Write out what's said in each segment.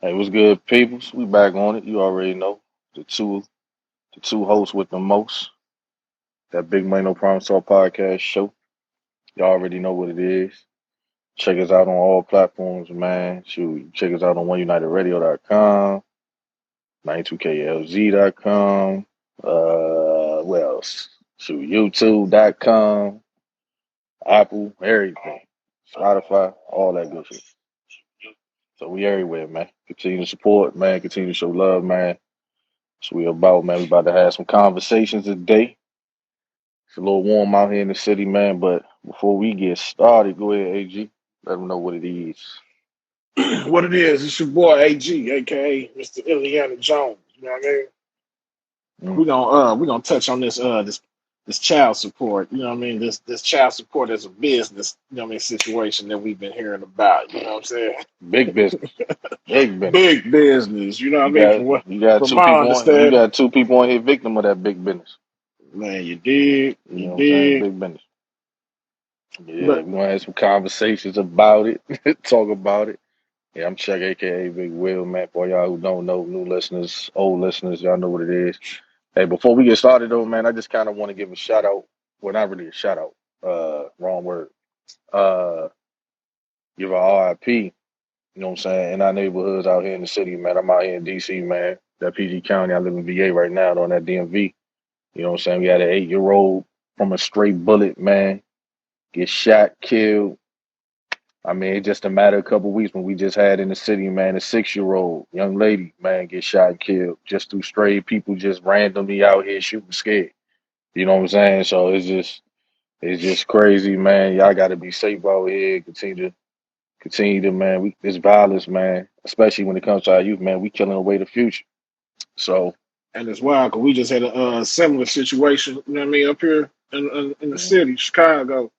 Hey, what's good, peoples? We back on it. You already know the two hosts with the most. That Big Money No Problem Solved podcast show. Y'all already know what it is. Check us out on all platforms, man. Shoot, check us out on oneunitedradio.com, 92klz.com. What else? Shoot, YouTube.com, Apple, everything, Spotify, all that good shit. So we everywhere, man. Continue to support, man. Continue to show love, man. So we about, man. We about to have some conversations today. It's a little warm out here in the city, man. But before we get started, go ahead, AG. Let them know what it is. What it is, it's your boy AG, aka Mr. Ileana Jones. You know what I mean? Mm. We're gonna touch on this child support. You know what I mean? This child support as a business. You know what I mean? Situation that we've been hearing about. You know what I'm saying? Big business, big business. Big business. You know what I You mean? got you got From two my people on. You understanding, got two people on here victim of that big business. man, you did, You you know what I'm saying? did. Big business. Yeah, But we're gonna have some conversations about it. Talk about it. Yeah, I'm Chuck, aka Big Will, man. For y'all who don't know, new listeners, old listeners, y'all know what it is. Hey, before we get started though, man, I just kind of want to give a shout out. Well, not really a shout out. Wrong word. Uh, give a RIP. You know what I'm saying? In our neighborhoods out here in the city, man. I'm out here in DC, man. That PG County. I live in VA right now, on that DMV. You know what I'm saying? We had an 8-year-old from a straight bullet, man, get shot, killed. I mean, it's just a matter of a couple weeks when we just had in the city, man, a 6-year-old young lady, man, get shot and killed just through stray people just randomly out here shooting scared. You know what I'm saying? So it's just crazy, man. Y'all got to be safe out here. Continue to, man. This violence, man, especially when it comes to our youth, man, we killing away the future. So, and it's wild because we just had a similar situation. You know what I mean? Up here in the mm, city, Chicago.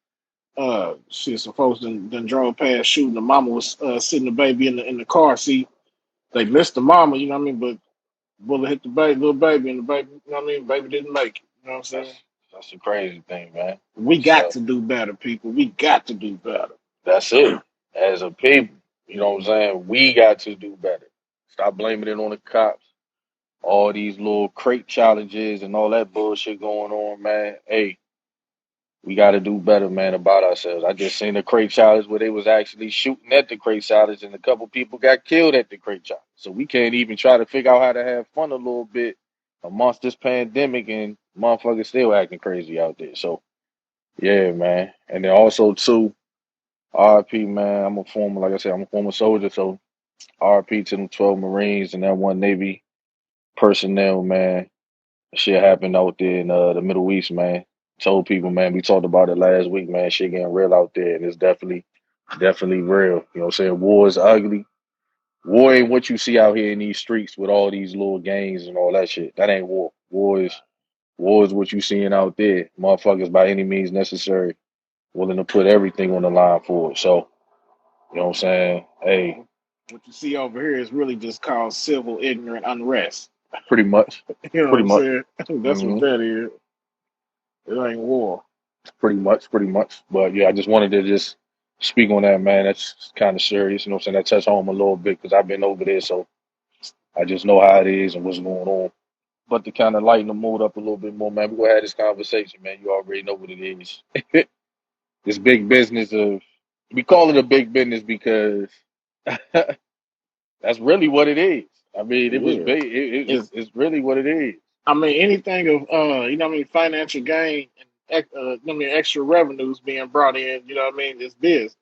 Shit, some folks done drove past shooting. The mama was sitting the baby in the car seat. They missed the mama, you know what I mean? But bullet hit the baby, little baby, and the baby, you know what I mean? Baby didn't make it. You know what I'm that's saying? that's the crazy thing, man. We got So to do better, people. We got to do better. that's it. As a people, you know what I'm saying? We got to do better. Stop blaming it on the cops. All these little crate challenges and all that bullshit going on, man. Hey, we got to do better, man, about ourselves. I just seen a crate challenge where they was actually shooting at the crate challenge, and a couple people got killed at the crate challenge. So we can't even try to figure out how to have fun a little bit amongst this pandemic, and motherfuckers still acting crazy out there. So yeah, man. And then also too, RP, man. Like I said, I'm a former soldier, so RP to them 12 Marines and that one Navy personnel, man. Shit happened out there in the Middle East, man. Told people, man, we talked about it last week, man. Shit getting real out there, and it's definitely real. You know what I'm saying? War is ugly. War ain't what you see out here in these streets with all these little gangs and all that shit. That ain't war. War is what you seeing out there. Motherfuckers by any means necessary, willing to put everything on the line for it. So, you know what I'm saying? Hey, What you see over here is really just called civil ignorant unrest. pretty much. You know what Pretty I'm much. saying? That's what hmm that is. It ain't war. Pretty much. But yeah, I just wanted to just speak on that, man. That's kind of serious. You know what I'm saying? That touched home a little bit because I've been over there, so I just know how it is and what's going on. But to kind of lighten the mood up a little bit more, man, we're gonna have this conversation, man. You already know what it is. This big business of we call it a big business because that's really what it is. I mean, it was Yeah. big. It's It's really what it is. I mean anything of you know what I mean, financial gain and I mean extra revenues being brought in, you know what I mean, it's business.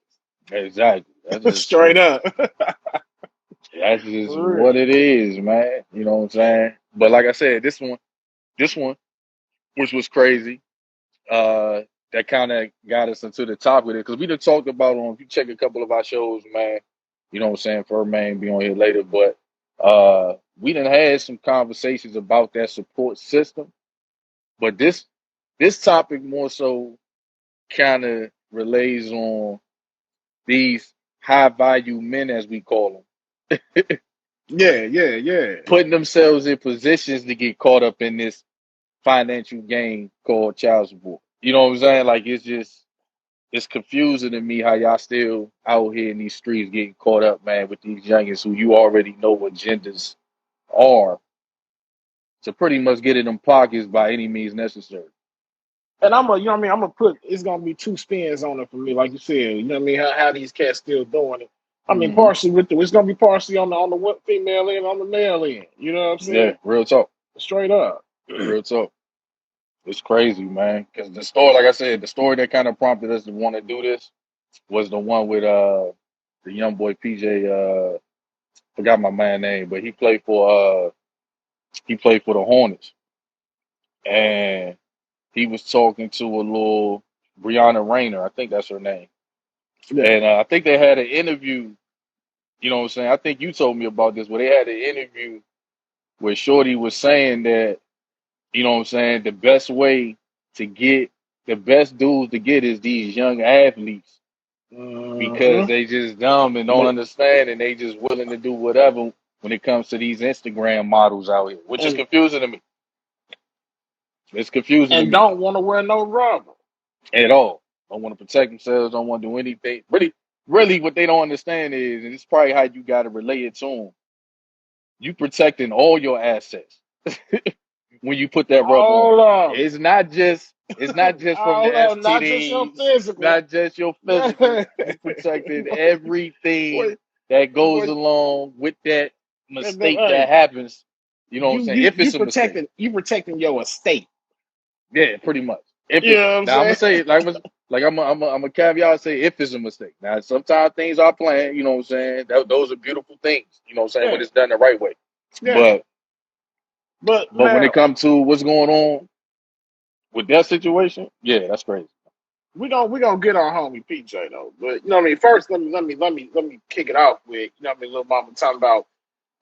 Exactly. That's just Straight up. that's just For what real. it is, man. You know what I'm saying? But like I said, this one, which was crazy, uh, that kind of got us into the top with it because we done talked about on. If you check a couple of our shows, man, you know what I'm saying. Furmane be on here later, but we done had some conversations about that support system. But this topic more so kind of relays on these high value men, as we call them, Yeah, yeah, yeah. putting themselves in positions to get caught up in this financial game called child support. You know what I'm saying? Like it's just it's confusing to me how y'all still out here in these streets getting caught up, man, with these youngins who you already know what genders are to pretty much get in them pockets by any means necessary. And you know what I mean, I'm gonna put it's gonna be two spins on it for me, like you said. You know what I mean? How these cats still doing it. I mean, Hmm. partially with it's gonna be partially on the female end, on the male end. You know what I'm Yeah, saying? real talk, Straight up. real talk. It's crazy, man. Because the story, like I said, the story that kind of prompted us to want to do this was the one with the young boy PJ. Forgot my man name, but he played for the Hornets, and he was talking to a little Brianna Rayner, I think that's her name, Yeah. and I think they had an interview. You know what I'm saying? I think you told me about this, where they had an interview where Shorty was saying that, you know what I'm saying, the best way to get the best dudes to get is these young athletes because Mm-hmm. they just dumb and don't understand and they just willing to do whatever when it comes to these Instagram models out here, which is And confusing to me. It's confusing to and me don't want to wear no rubber. at all. Don't want to protect themselves, don't want to do anything. Really, what they don't understand is, and it's probably how you got to relay it to them, you protecting all your assets when you put that rubber on. All of It's not just from the all of not just your STDs, physical. not just your physical. Yeah. You protected Boy, everything that goes boy, along with that and then, mistake that hey, happens. You know what I'm saying? If you it's a mistake. protecting your estate. Yeah, pretty much. If You it know what I'm now I'm gonna saying? say it like I'm a caveat say if it's a mistake. Now sometimes things are planned, you know what I'm saying? Those are beautiful things, you know what I'm saying, when Yeah, it's done the right way. yeah. But But but when man, it comes to what's going on with that situation, yeah, that's crazy. we gonna get our homie PJ though. But you know what I mean. First, let me kick it off with you know what I mean. Little mama talking about,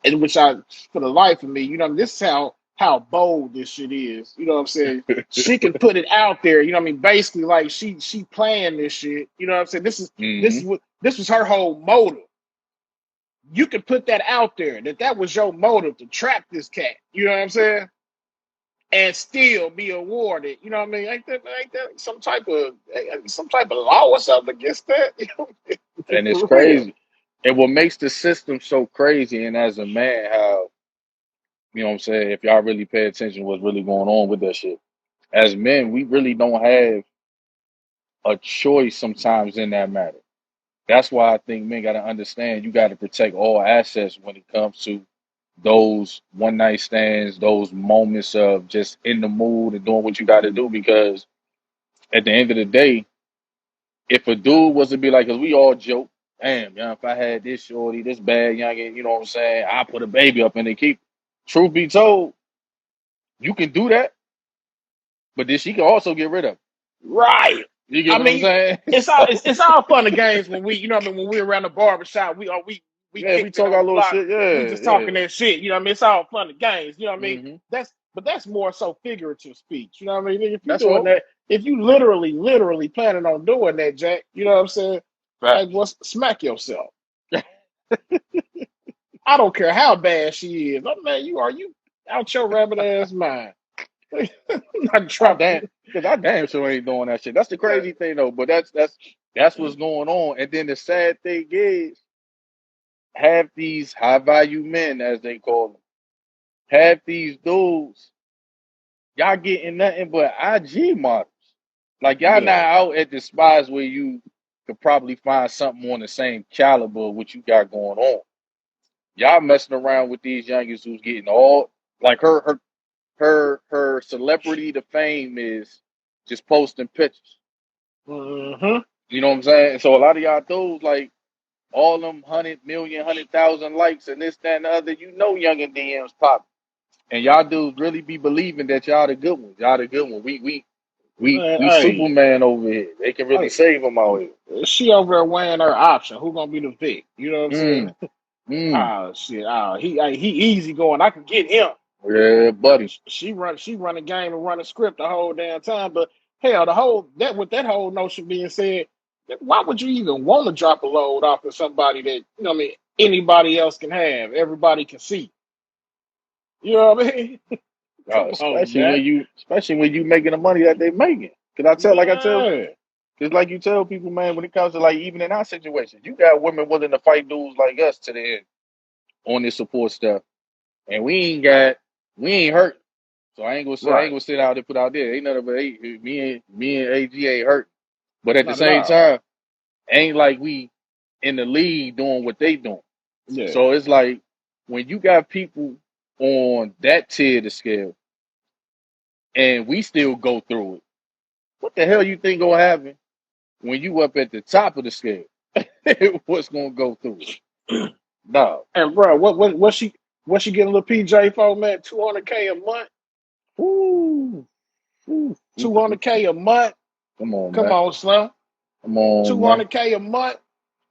and which I for the life of me, you know, this is how bold this shit is. You know what I'm saying? She can put it out there. You know what I mean? Basically, like she playing this shit. You know what I'm saying? Hmm. This was her whole motive. You could put that out there that was your motive to trap this cat. You know what I'm saying? And still be awarded. You know what I mean? Ain't that some type of law or something against that? You know, And it's for real. crazy. And what makes the system so crazy, and as a man, how, you know what I'm saying, if y'all really pay attention to what's really going on with that shit, as men, we really don't have a choice sometimes in that matter. That's why I think men got to understand you got to protect all assets when it comes to those one night stands, those moments of just in the mood and doing what you got to do. Because at the end of the day, if a dude was to be like, cause we all joke, damn, yeah, if I had this shorty, this bad youngin, you know what I'm saying, I put a baby up and they keep. Truth be told, you can do that, but then she can also get rid of it. Right. You get I what I'm mean, saying? it's all fun and games when we you know what I mean when we're around the barbershop we Yeah, we kicking it talk on our the little block. shit. We Yeah, just yeah. talking that shit. You know what I mean? It's all fun and games. You know what I mean? Hmm. That's more so figurative speech. You know what I mean? If you That's doing all. that, if you literally planning on doing that, Jack, you know what I'm saying? Like, Facts. what's smack yourself? I don't care how bad she is. Oh man, you out your rabbit ass mind. I'm not I damn, dropping. because I damn sure ain't doing that shit. That's the crazy thing though. But that's what's going on. And then the sad thing is, half these high value men, as they call them, half these dudes, y'all getting nothing but IG models. Like y'all not Yeah. out at the spots where you could probably find something on the same caliber of what you got going on. Y'all messing around with these youngins who's getting all like her celebrity to fame is just posting pictures. Mm-hmm. You know what I'm saying? So a lot of y'all dudes like all them 100 million, 100,000 likes and this, that, and the other. You know, young and DMs pop, and y'all dudes really be believing that y'all the good ones. Y'all the good one. Man, We hey, Superman over here. They can really hey, save them out here. she over there weighing her option. Who gonna be the Vic? You know what I'm saying? Mm, mm. Ah, shit. Ah, he easy going. I can get him. Yeah, buddy. She run a game and run a script the whole damn time. But hell, the whole that with that whole notion being said, why would you even want to drop a load off of somebody that you know what I mean anybody else can have, everybody can see. You know what I mean? Come on, Jack. Especially when you making the money that they making. Cause like I tell Man. Cause like you tell people, man, when it comes to like even in our situation, you got women willing to fight dudes like us to the end on this support stuff, and we ain't hurt. So I ain't Right. gonna sit out and put out there. Ain't none of it. Me and AG ain't hurt. But at the Not at same all. time, ain't like we in the league doing what they doing. Yeah. So it's like when you got people on that tier of the scale, and we still go through it. What the hell you think gonna happen when you up at the top of the scale? What's gonna go through it? No. And bro, what she getting a little PJ for, man? 200K a month, Ooh, ooh, ooh, ooh. 200K a month. Come on, Come man. on, Slim. Come on, man. 200K a month.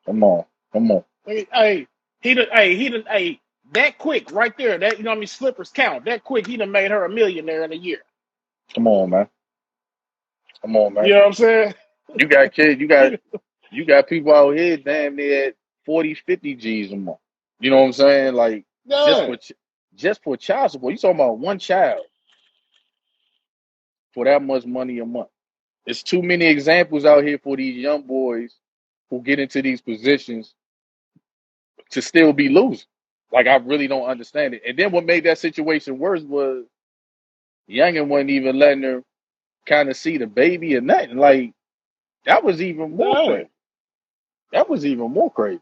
Come on. Come on. Hey, that quick right there. That, you know what I mean, slippers count. That quick, he done made her a millionaire in a year. Come on, man. Come on, You man. know what I'm saying? You got kids. He, You got people out here damn near at 40, 50 G's a month. You know what I'm saying? Like just yeah, for just for child support. You talking about one child for that much money a month. There's too many examples out here for these young boys who get into these positions to still be losing. Like I really don't understand it. And then what made that situation worse was Youngin wasn't even letting her kind of see the baby or nothing. Like that was even more yeah. crazy. That was even more crazy.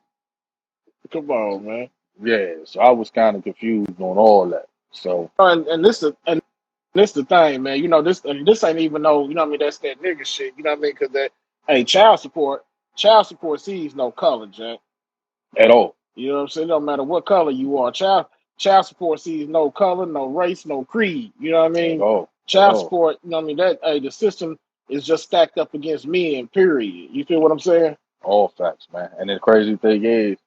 Come on, man. Yeah, so I was kind of confused on all that. So And this the thing, man. You know this ain't even no. You know what I mean? That's that nigga shit. You know what I mean? Because that hey, child support sees no color, Jack. at all, You know what I'm saying? No matter what color you are, child support sees no color, no race, no creed. You know what I at mean? all, at Child all, support. You know what I mean? That hey, the system is just stacked up against men. Period. You feel what I'm saying? all facts, man. And the crazy thing is,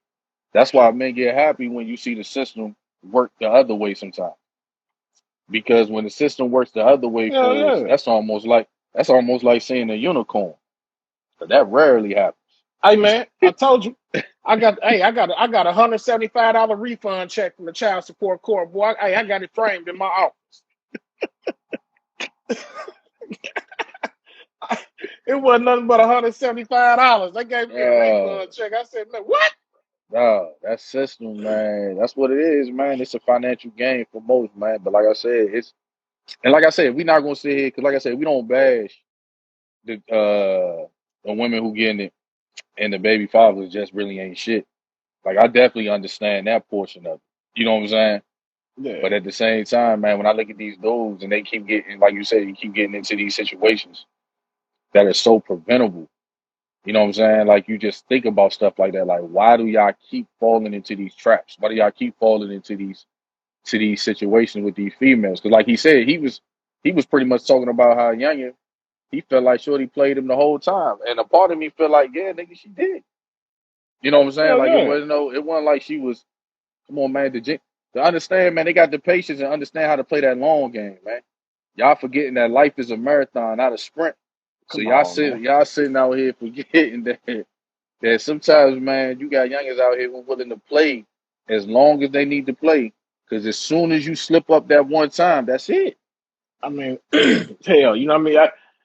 that's why men get happy when you see the system work the other way sometimes. Because when the system works the other way Yeah, for us, yeah. that's almost like seeing a unicorn. But that rarely happens. Hey man, I told you. I got $175 refund check from the child support court, boy. Hey, I got it framed in my office. It wasn't nothing but $175. They gave me a Uh, refund check. I said, man, what? nah, that system, man. That's what it is, man. It's a financial gain for most, man. But like I said, like I said, we're not gonna sit here because, like I said, we don't bash the women who getting it and the baby fathers just really ain't shit. Like I definitely understand that portion of it. You know what I'm saying? Yeah. But at the same time, man, when I look at these dudes and they keep getting, like you said, you keep getting into these situations that are so preventable. You know what I'm saying? Like you just think about stuff like that. Like why do y'all keep falling into these traps? Why do y'all keep falling into these situations with these females? Because like he said, he was pretty much talking about how Youngin, he felt like Shorty played him the whole time, and a part of me feel like, yeah, nigga, she did. You know what I'm saying? Hell Like yeah. it wasn't like she was. Come on, man. To understand, man, they got the patience and understand how to play that long game, man. Y'all forgetting that life is a marathon, not a sprint. So Come on, man. y'all sitting out here forgetting that sometimes, man, you got youngers out here who willing to play as long as they need to play. Because as soon as you slip up that one time, that's it. I mean, hell, you know what I mean?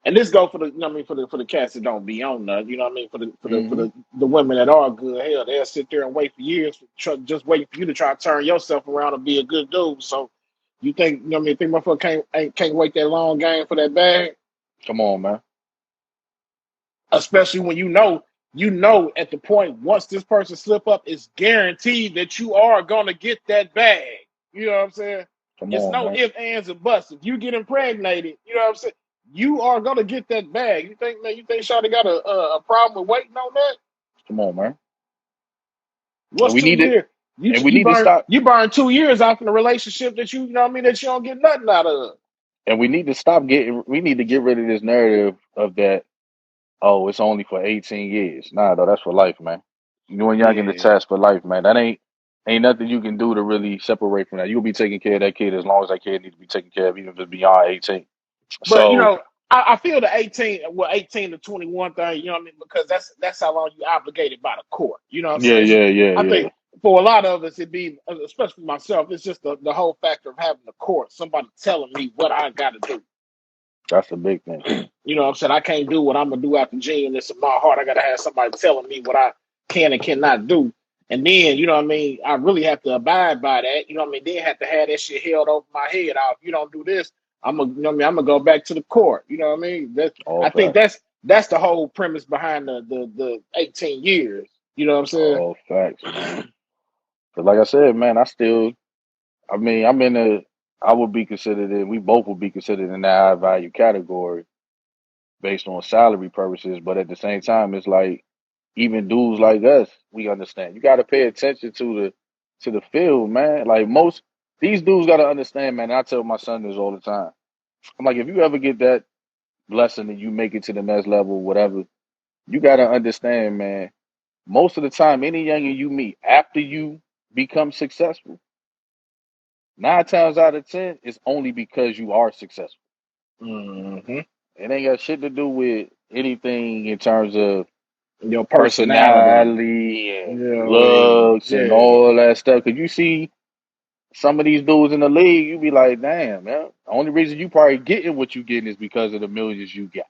And this go for the, you know what I mean, for the cats that don't be on that, you know what I mean? Hmm. The women that are good, hell, they'll sit there and wait for years, just waiting for you to try to turn yourself around and be a good dude. So you think, you know what I mean? Think motherfucker can't wait that long game for that bag, Come on, man. especially when you know at the point once this person slip up, it's guaranteed that you are gonna get that bag. You know what I'm saying? Come It's on, no man. ifs, ands, or buts. If you get impregnated, you know what I'm saying? You are gonna get that bag. You think, man? You think Shawty got a problem with waiting on that? Come on, man. And What's we need it. 2 years? You And we you need to burn stop. you burn 2 years off in a relationship that you know what I mean that you don't get nothing out of. And we need to stop getting. We need to get rid of this narrative of that. Oh, it's only for 18 years. Nah, though, that's for life, man. You and y'all getting the Yeah, test for life, man. That ain't nothing you can do to really separate from that. You'll be taking care of that kid as long as that kid needs to be taken care of, even if it's beyond 18. but you So know I feel the 18 to 21 thing. You know what I mean because that's how long you obligated by the court. You know what I'm yeah, saying? So yeah, yeah, I yeah. think for a lot of us, it'd be especially myself. It's just the whole factor of having the court, somebody telling me what I got to do. That's a big thing. You know what I'm saying? I can't do what I'm gonna do out the genuineness of my heart. I gotta have somebody telling me what I can and cannot do. And then, you know what I mean, I really have to abide by that. You know what I mean? Then have to have that shit held over my head. If you don't do this, I'm gonna, you know what I mean, I'm gonna go back to the court. You know what I mean? All I think facts. that's the whole premise behind the 18 years. You know what I'm saying? All facts, man. Cause like I said, man, I mean, I would be considered we both would be considered in that high value category based on salary purposes. But at the same time, it's like even dudes like us, we understand. You got to pay attention to the field, man. Like most these dudes got to understand, man. I tell my son this all the time. I'm like, if you ever get that blessing and you make it to the next level, whatever, you got to understand, man. Most of the time, any youngin you meet after you become successful, 9 times out of 10, it's only because you are successful. Mm-hmm. It ain't got shit to do with anything in terms of Your personality. personality You and know what I mean? looks and Yeah. all that stuff. Cause you see some of these dudes in the league, you be like, damn, man. The only reason you probably getting what you getting is because of the millions you got.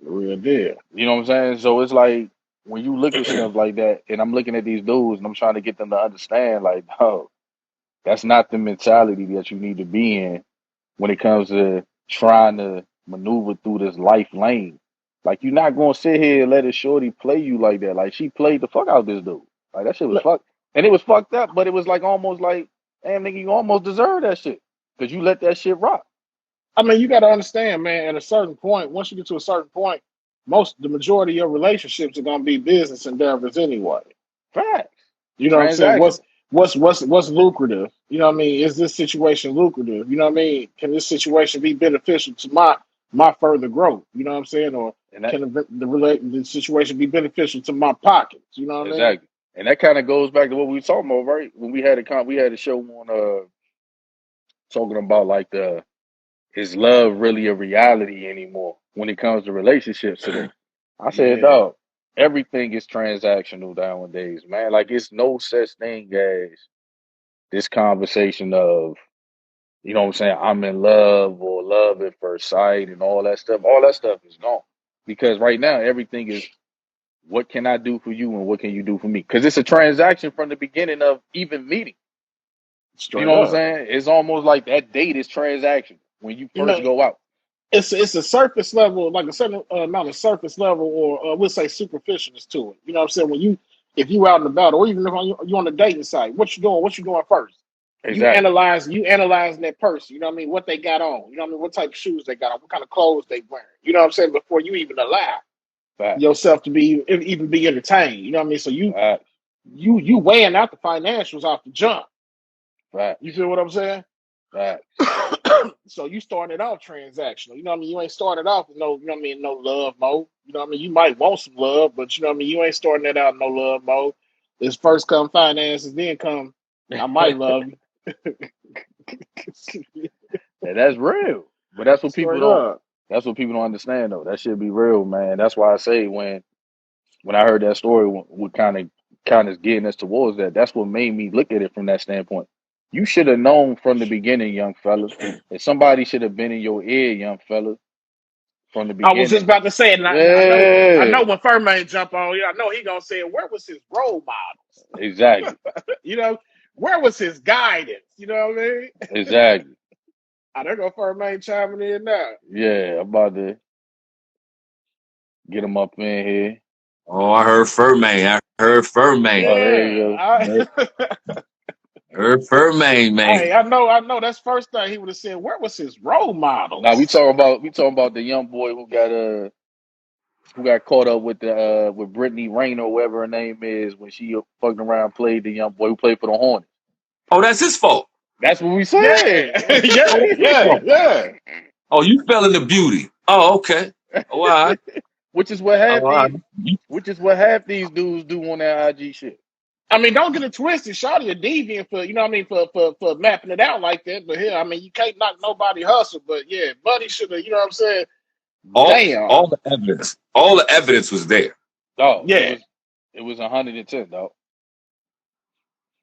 Real deal. You know what I'm saying? So it's like when you look at stuff like that, and I'm looking at these dudes and I'm trying to get them to understand, like, no, that's not the mentality that you need to be in when it comes to trying to maneuver through this life lane. Like you're not gonna sit here and let a shorty play you like that. Like she played the fuck out this dude. Like that shit was fucked, and it was fucked up. But it was like almost like, damn nigga, you almost deserve that shit because you let that shit rock. I mean, you got to understand, man. At a certain point, once you get to a certain point, the majority of your relationships are going to be business endeavors anyway. Facts, You know what I'm saying? transaction. What's lucrative? You know what I mean? Is this situation lucrative? You know what I mean? Can this situation be beneficial to my further growth? You know what I'm saying? Or And that can the situation be beneficial to my pockets? You know what I mean? exactly, and that kind of goes back to what we were talking about, right? When we had a show on talking about like the is love really a reality anymore when it comes to relationships today? I said, Yeah. dog, everything is transactional nowadays, man. Like it's no such thing as this conversation of, you know what I'm saying, I'm in love or love at first sight and all that stuff. All that stuff is gone. Because right now everything is what can I do for you and what can you do for me? Because it's a transaction from the beginning of even meeting. You Straight know what I'm up. saying? It's almost like that date is transaction when you You first know, go out. it's a surface level, like a certain amount of surface level, or we'll say superficialness to it. You know what I'm saying? If you out and about, or even if you on a dating site, what you doing? What you doing first? Exactly. You analyzing that person. You know what I mean? What they got on. You know what I mean? What type of shoes they got on? What kind of clothes they wearing? You know what I'm saying? Before you even allow Fact. yourself to be even be entertained. You know what I mean? So Fact. you weighing out the financials off the jump. You Facts. feel what I'm saying? Facts. So you started off transactional. You know what I mean? You ain't started off with no, you know what I mean, no love mode. You know what I mean? You might want some love, but you know what I mean? You ain't starting that out in no love mode. It's first come finances, then come I might love you. And that's real. But that's what people Straight don't up. that's what people don't understand though. That should be real, man. That's why I say when I heard that story, what kind of getting us towards that. That's what made me look at it from that standpoint. You should have known from the beginning, young fella. That somebody should have been in your ear, young fella, from the I was just beginning. about to say it, and I Yeah, know when Furmane jump on, yeah, I know he gonna say, where was his role model? exactly, You know, where was his guidance? You know what I mean? exactly. They're gonna Furmane chiming in now. Yeah, I'm about to get him up in here. Oh, I heard Furmane. I heard Furmane. Oh, there you Yeah, go. Heard Furmane, man. hey, I know. That's first thing he would have said. Where was his role Now models? we talking about the young boy who got caught up with Brittany Rayner, or whatever her name is, when she fucking around played the young boy who played for the Hornets. Oh, that's his fault. That's what we Yeah, said. Oh, yeah, that's his yeah, fault. yeah. Oh, you fell into beauty. Oh, okay. Oh, all right. which is what Oh, half all right. these which is what half these dudes do on their IG shit. I mean, don't get it twisted. Shawty a deviant for you know what I mean for mapping it out like that. But here, I mean, you can't knock nobody hustle. But yeah, Buddy should have. You know what I'm saying? Damn. All the evidence was there. Dog, Yeah. it was 110, dog.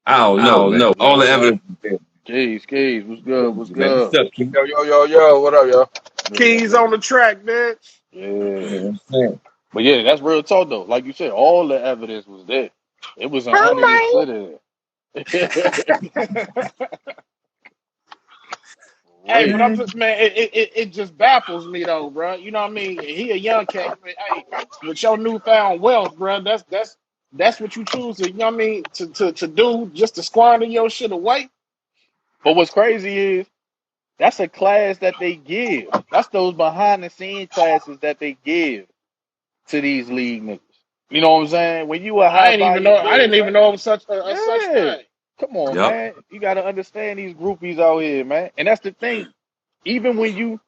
I don't I know, don't man. know. All No, the no. evidence was there. Keys, what's good? What's Man, good? what's up, King? Yo, yo, yo, yo. What up, yo? Yeah, Keys on the track, bitch. yeah. Yeah, man. But yeah, that's real talk though. Like you said, all the evidence was there. It was Furmane. 100% there. For Hey, but real. I'm just man, it just baffles me though, bro. You know what I mean? He a young cat, but hey, with your newfound wealth, bro, that's what you choose to, you know what I mean, to do just to squander your shit away. But what's crazy is that's a class that they give. That's those behind the scene classes that they give to these league niggas. You know what I'm saying? When you a high I volume didn't even dude, know it was such a such yeah. thing. Come on, Yep. man. You gotta understand these groupies out here, man. And that's the thing. Even when you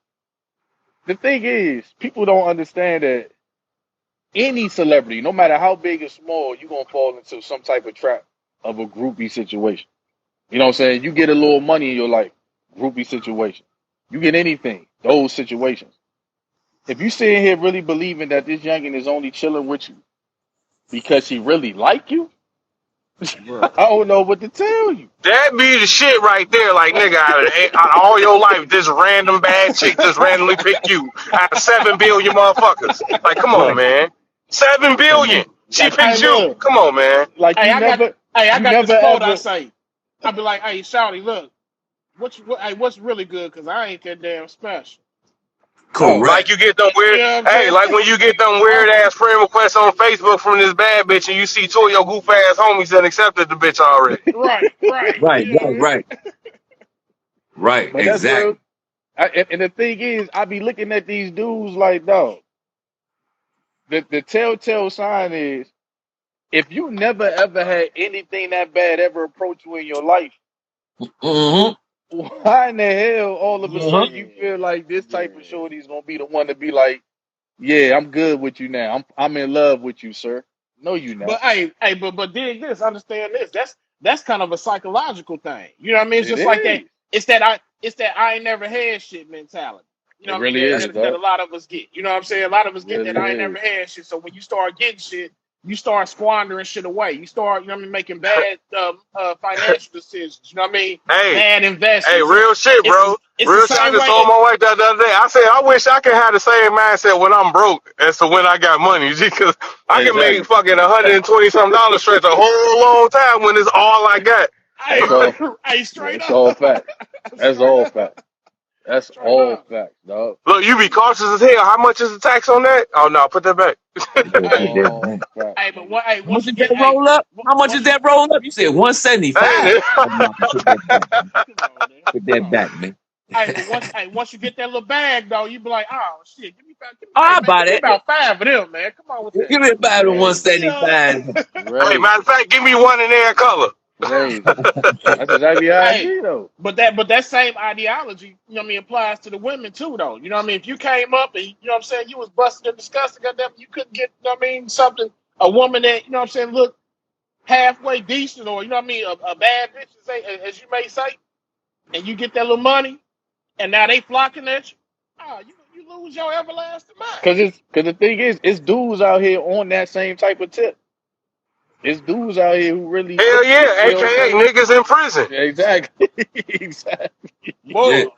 the thing is, people don't understand that any celebrity, no matter how big or small, you're gonna fall into some type of trap of a groupie situation. You know what I'm saying? You get a little money in your life, groupie situation. You get anything, those situations. If you sitting here really believing that this youngin is only chilling with you because he really like you, I Bro. don't know what to tell you. That be the shit right there. Like, nigga, out of all your life, this random bad chick just randomly pick you out of 7 billion motherfuckers. Like, come on, Right. man. 7 billion. She Like picked Hey, you. look. Come on, man. like I you got this never quote I ever say. I be like, hey, Shawty, look, what's really good? Cause I ain't that damn special. no. Like Correct. you get them You weird, know what I'm hey, saying? like when you get them weird ass friend requests on Facebook from this bad bitch and you see two of your goof ass homies that accepted the bitch already. Right. Right. You know what I Right. mean? Right. Right. But that's real. Exactly. And the thing is, I be looking at these dudes like, dog. The telltale sign is if you never ever had anything that bad ever approach you in your life, Mm-hmm. why in the hell all of a Uh-huh. sudden Yeah. you feel like this type of Yeah. shorty is gonna be the one to be like, yeah, I'm good with you now. I'm in love with you, sir. No, you But not. but dig this, understand this. That's kind of a psychological thing. You know what I mean? It's It just like that. is. It's that I ain't never had shit mentality. You know It what I mean? really That, That's is, that, that a dog. lot of us get. You know what I'm saying? A lot of us It get that really I ain't never is. had shit. So when you start getting shit, you start squandering shit away. You start, you know what I mean, making bad financial decisions. You know what I mean? Hey, Bad hey, investments. real shit, It's bro. it's the Real shit. I same just way. told my wife that the other day. I said, I wish I could have the same mindset when I'm broke as to when I got money. Because I can make Exactly. fucking 120 something dollars stretch a whole long time when it's all I got. That's Hey, all. hey, straight That's up, all facts. That's straight all up, facts. That's straight all up. facts, dog. Look, you be cautious as hell. How much is the tax on that? Oh no, put that back. put Hey, that All back. facts, hey, but nigga. what? Hey, How much once you is get, that hey, roll up? How much is once you that roll up? You said 175. Hey, Oh, no, put that back, man. come on, man, Put come that on. back, man. Hey, but once you get that little bag though, you be like, oh shit, give me five, give me, hey I'll man, buy give me that. about five of them, man. Come on with that. Give me about a Crazy. Yeah. 175. hey, Crazy. matter of fact, give me one in every color. Crazy. That's exactly how it Hey, be though. but that same ideology, you know what I mean, applies to the women too, though. You know what I mean? If you came up and you know what I'm saying, you was busted and disgusting, goddamn, you couldn't get, you know what I mean, something, a woman that, you know what I'm saying, look halfway decent, or you know what I mean, a bad bitch, as you may say, and you get that little money, and now they flocking at you. Oh, you lose your everlasting mind. Cause the thing is, it's dudes out here on that same type of tip. It's dudes out here who really, Hell yeah, you know what I'm aka saying? niggas in prison. Yeah, exactly. Exactly. Yeah. Boy,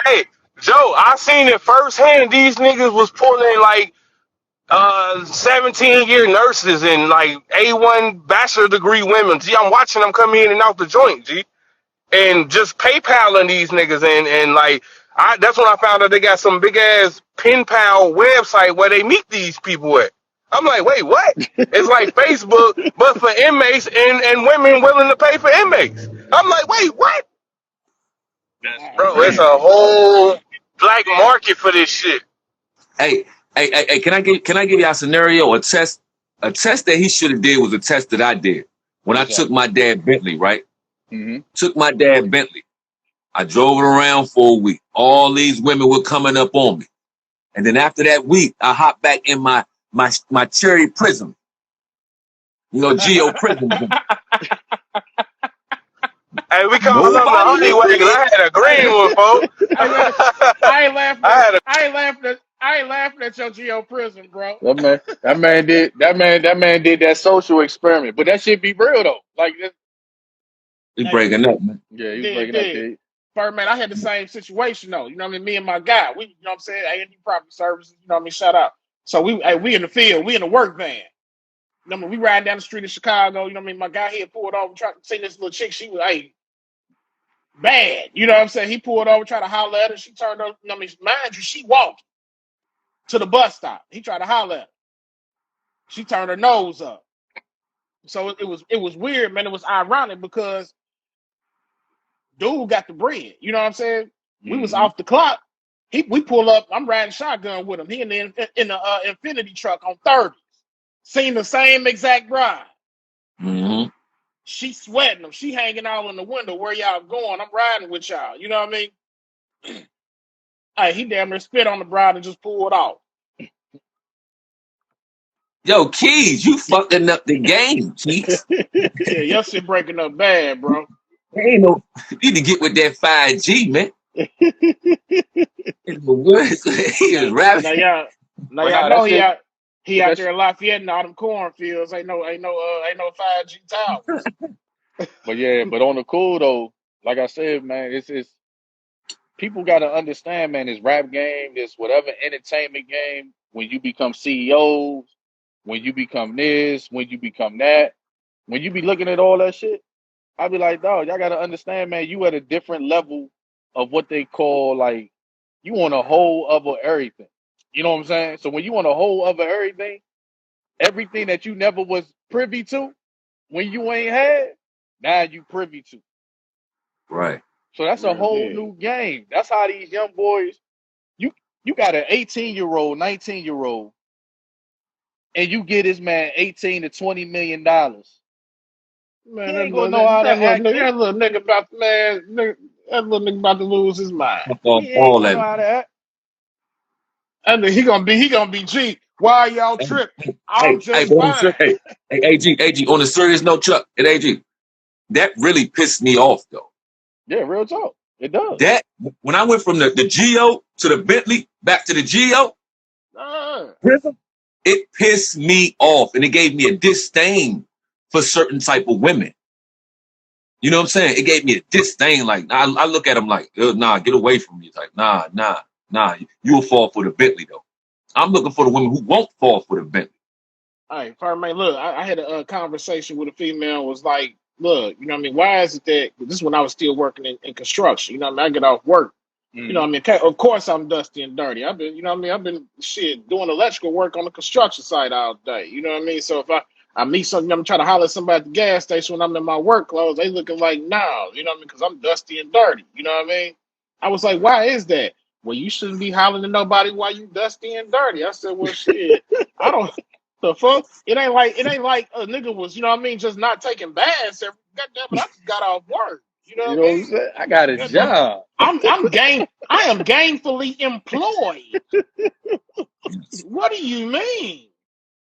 Hey, Joe, I seen it firsthand. These niggas was pulling like 17-year nurses and like A1 bachelor degree women. Gee, I'm watching them come in and out the joint, G. And just PayPaling these niggas and like that's when I found out they got some big ass pen pal website where they meet these people at. I'm like, wait, what? It's like Facebook, but for inmates and women willing to pay for inmates. I'm like, wait, what? That's oh Bro, it's man, a crazy. whole black market for this shit. Hey, hey, can I give you a scenario? A test that he should have did was a test that I did when I What's that? took my dad Bentley, right? Hmm. Took my dad Bentley. I drove it around for a week. All these women were coming up on me. And then after that week, I hopped back in my cherry prism, Geo prism. Hey, we call them the Nobody honey knew wagon. me. I had a green hey, one, folks. hey man, I ain't laughing I at, had a I ain't laughing at your geo prison, bro. That man did that social experiment. But that shit be real though. Like, We Hey, breaking up, man. yeah, he was did breaking up, did kid. Furmane, I had the same situation though. You know what I mean? Me and my guy, we, you know what I'm saying, A&D Property Services, you know what I mean? Shout out. So we in the field, we in the work van. You know what I mean? We riding down the street of Chicago, you know what I mean? My guy here pulled over, trying to see this little chick, she was bad. You know what I'm saying? He pulled over, tried to holler at her, she turned up, you know what I mean? Mind you, she walked to the bus stop. He tried to holler at her. She turned her nose up. So it was weird, man. It was ironic because dude got the bread. You know what I'm saying? We was Mm-hmm. off the clock. We pull up. I'm riding shotgun with him. He in the Infinity truck on 30s. Seen the same exact ride. Mm-hmm. She sweating him. She hanging out in the window. Where y'all going? I'm riding with y'all. You know what I mean? Hey, he damn near spit on the bride and just pulled off. Yo, Keys, you fucking up the game, Keys. Yeah, your shit breaking up bad, bro. Ain't no, you need to get with that 5G, man. It's the worst. He now, is now rapping. y'all, now But y'all nah, know that he shit. out. He But out that's there in Lafayette and all them cornfields. Ain't no 5G towers. but yeah. But on the cool though, like I said, man, it's people got to understand, man. This rap game, this whatever entertainment game. When you become CEOs, when you become this, when you become that, when you be looking at all that shit, I be like, dog, y'all got to understand, man. You at a different level of what they call like you on a whole other everything. You know what I'm saying? So when you on a whole other everything, everything that you never was privy to, when you ain't had, now you privy to. Right. So that's a Real whole deal. new game. That's how these young boys, you you got an 18-year-old, 19-year-old, and you get this man 18 to $20 million. Man, He ain't gonna know how to act, man. that little nigga about that little nigga about to lose his mind. Off He ain't all gonna know that. how to act. And then he gonna be G. Why y'all trip? I'm Hey, just but on fine. hey, AG, on a serious note, Chuck, and AG, that really pissed me off though. Yeah, real talk. It does. That when I went from the Geo to the Bentley back to the Geo, Nah. it pissed me off and it gave me a disdain for certain type of women. You know what I'm saying? It gave me a disdain. Like I look at them like, nah, get away from me. It's like, nah. You'll fall for the Bentley though. I'm looking for the women who won't fall for the Bentley. Hey, Furman, look, I had a conversation with a female. Was like, look, you know what I mean? Why is it that this is when I was still working in construction? You know what I mean? I get off work. You know Mm-hmm. what I mean? Okay, of course, I'm dusty and dirty. I've been, you know what I mean? I've been shit doing electrical work on the construction site all day. You know what I mean? So if I meet something, I'm trying to holler at somebody at the gas station when I'm in my work clothes. They looking like, no, you know what I mean? Because I'm dusty and dirty. You know what I mean? I was like, why is that? Well, you shouldn't be hollering at nobody while you dusty and dirty. I said, well, shit, I don't. The fuck? It ain't like a nigga was, you know what I mean, just not taking baths every goddamn it. I just got off work. You know You what know I what I'm mean? saying? I got a Goddamn, job. I am gainfully employed. What do you mean?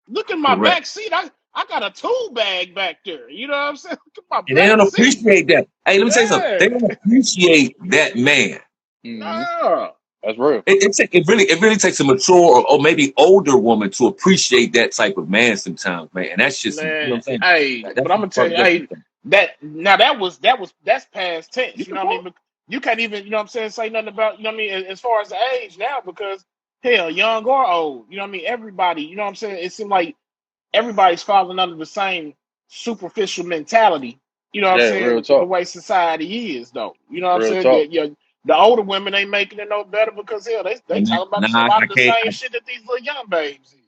Look at my Correct. back seat. I got a tool bag back there. You know what I'm saying? Look at my And they back don't seat. appreciate that. Hey, let me tell you something. Yeah. They don't appreciate that man. Mm-hmm. No. That's real. It really takes a mature or maybe older woman to appreciate that type of man sometimes, man. And that's just, you know what Man, I'm saying? hey, That's but I'm gonna tell you, that's hey, that's past tense. You know what I mean? But you can't even, you know what I'm saying, say nothing about, you know what I mean, as far as the age now, because hell, young or old, you know what I mean, everybody, you know what I'm saying? It seems like everybody's falling under the same superficial mentality, you know what I'm Yeah, real saying, the talk. way society is though. You know what I'm Real saying? talk. The older women ain't making it no better because hell, they talking about a nah, lot I of the can't. same shit that these little young babes is.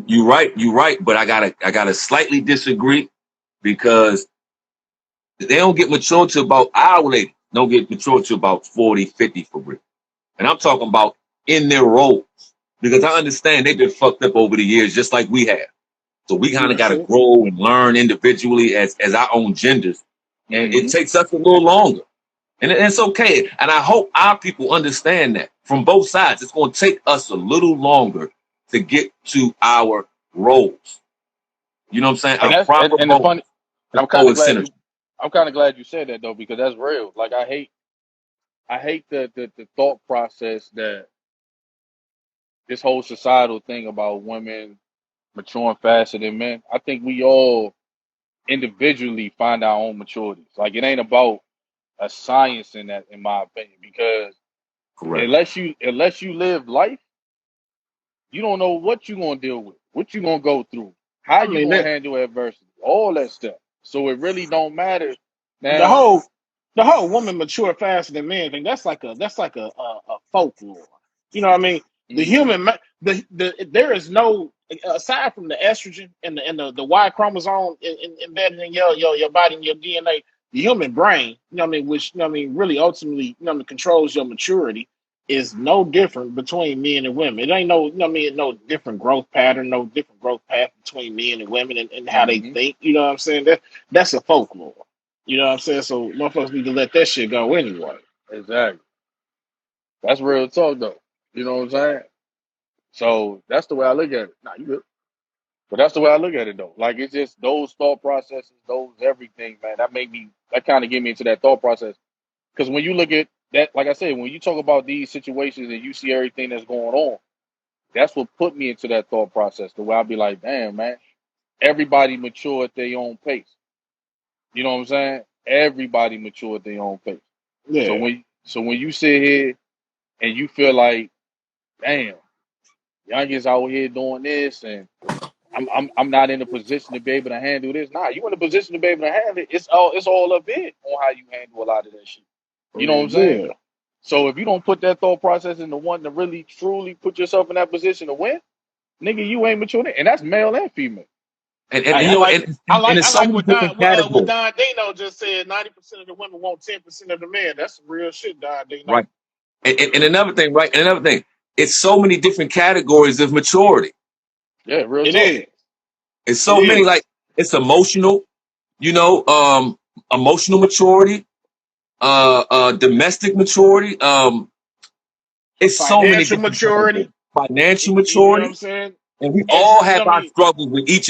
You're right, but I gotta slightly disagree because they don't get mature to about our lady. Don't get mature to about 40, 50 for real. And I'm talking about in their roles. Because I understand they've been fucked up over the years, just like we have. So we kind of got to True. grow and learn individually as our own genders. And it Mm-hmm. takes us a little longer. And it's okay. And I hope our people understand that from both sides. It's going to take us a little longer to get to our roles. You know what I'm saying? And Our that's proper and the roles. funny. The I'm kind of forward glad center. you. I'm kind of glad you said that though, because that's real. Like I hate the thought process that this whole societal thing about women maturing faster than men. I think we all individually find our own maturities. Like it ain't about a science in that, in my opinion, because Correct. unless you live life, you don't know what you're gonna deal with, what you're gonna go through, how I you mean gonna that handle adversity, all that stuff. So it really don't matter. the Now, whole the whole woman mature faster than men thing. That's like a folklore. You know what I mean? The mhm, human the there is no aside from the estrogen and the Y chromosome embedded in your body and your DNA, the human brain, you know what I mean, which you know what I mean really ultimately, you know what I mean, controls your maturity is no different between men and women. It ain't no, you know what I mean, no different growth pattern, no different growth path between men and women and how they mhm, think. You know what I'm saying? That's a folklore. You know what I'm saying? So motherfuckers need to let that shit go anyway. exactly. That's real talk though. You know what I'm saying? So that's the way I look at it. Nah, you good. But that's the way I look at it though. Like it's just those thought processes, those everything, man. That kind of get me into that thought process. Because when you look at that, like I said, when you talk about these situations and you see everything that's going on, that's what put me into that thought process. The way I'll be like, damn, man, everybody mature at their own pace. You know what I'm saying? Everybody mature at their own pace. So Yeah. when you sit here and you feel like, damn, youngest out here doing this and I'm not in a position to be able to handle this. Nah, you in a position to be able to handle it. It's all up in on how you handle a lot of that shit. You know what I'm saying? Yeah. So if you don't put that thought process into one to really truly put yourself in that position to win, nigga, you ain't mature. And that's male and female. And Hey, you know, and I it's so like many what different categories, Don Dino just said. 90% of the women want 10% of the men. That's some real shit, Don Dino. right? And another thing, right? And another thing, it's so many different categories of maturity. Yeah, real It talk. is. It's It so many, is. like it's emotional, you know, emotional maturity, domestic maturity. It's so many Financial different categories. maturity. Financial You know what I'm maturity, saying? and we As all you have know what I our mean? struggles with each.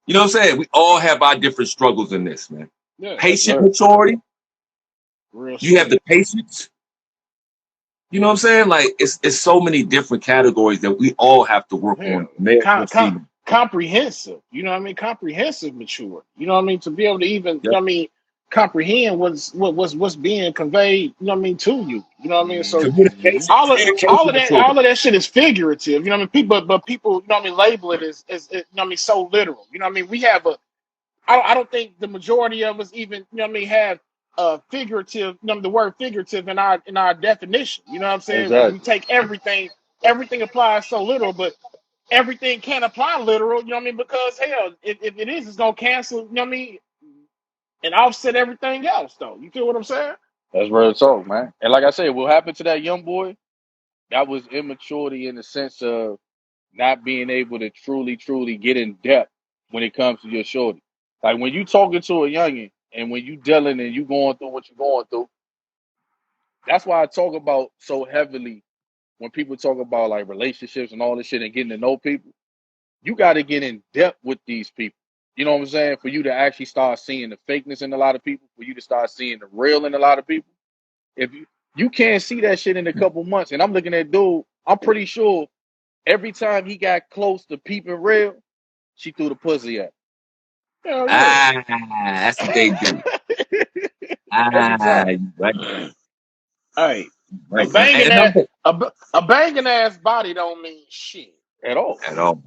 You know what I'm saying? We all have our different struggles in this, man. Yeah. Yes, Patient sir. maturity, Real you have shit. the patience. You know what I'm saying? Like it's so many different categories that we all have to work on, Hell, male or female. comprehensive. You know what I mean? Comprehensive maturity. You know what I mean? To be able to even, you know Yep. what I mean, comprehend what's being conveyed, you know what I mean, to you. You know what I mean? So Mm-hmm. Communication maturity. all of that shit is figurative. You know what I mean? People but people, you know what I mean, label it as you know what I mean, so literal. You know what I mean? We have I don't think the majority of us even, you know what I mean, have figurative, you know, the word figurative in our definition. You know what I'm saying? We Exactly. take everything applies so literal, but everything can't apply literal, you know what I mean? Because hell, if it is, it's gonna cancel, you know what I mean, and offset everything else though. You feel what I'm saying? That's real talk, man. And like I said, what happened to that young boy? That was immaturity in the sense of not being able to truly get in depth when it comes to your shorty. Like when you talking to a youngin and when you dealing and you going through what you're going through, that's why I talk about so heavily when people talk about like relationships and all this shit and getting to know people. You got to get in depth with these people. You know what I'm saying? For you to actually start seeing the fakeness in a lot of people, for you to start seeing the real in a lot of people. If you can't see that shit in a couple months, and I'm looking at dude, I'm pretty sure every time he got close to peeping real, she threw the pussy at Hell yeah. Ah, that's what they do. every Ah, time right, Hey, right. And another thing, a banging ass body don't mean shit. at all, at all,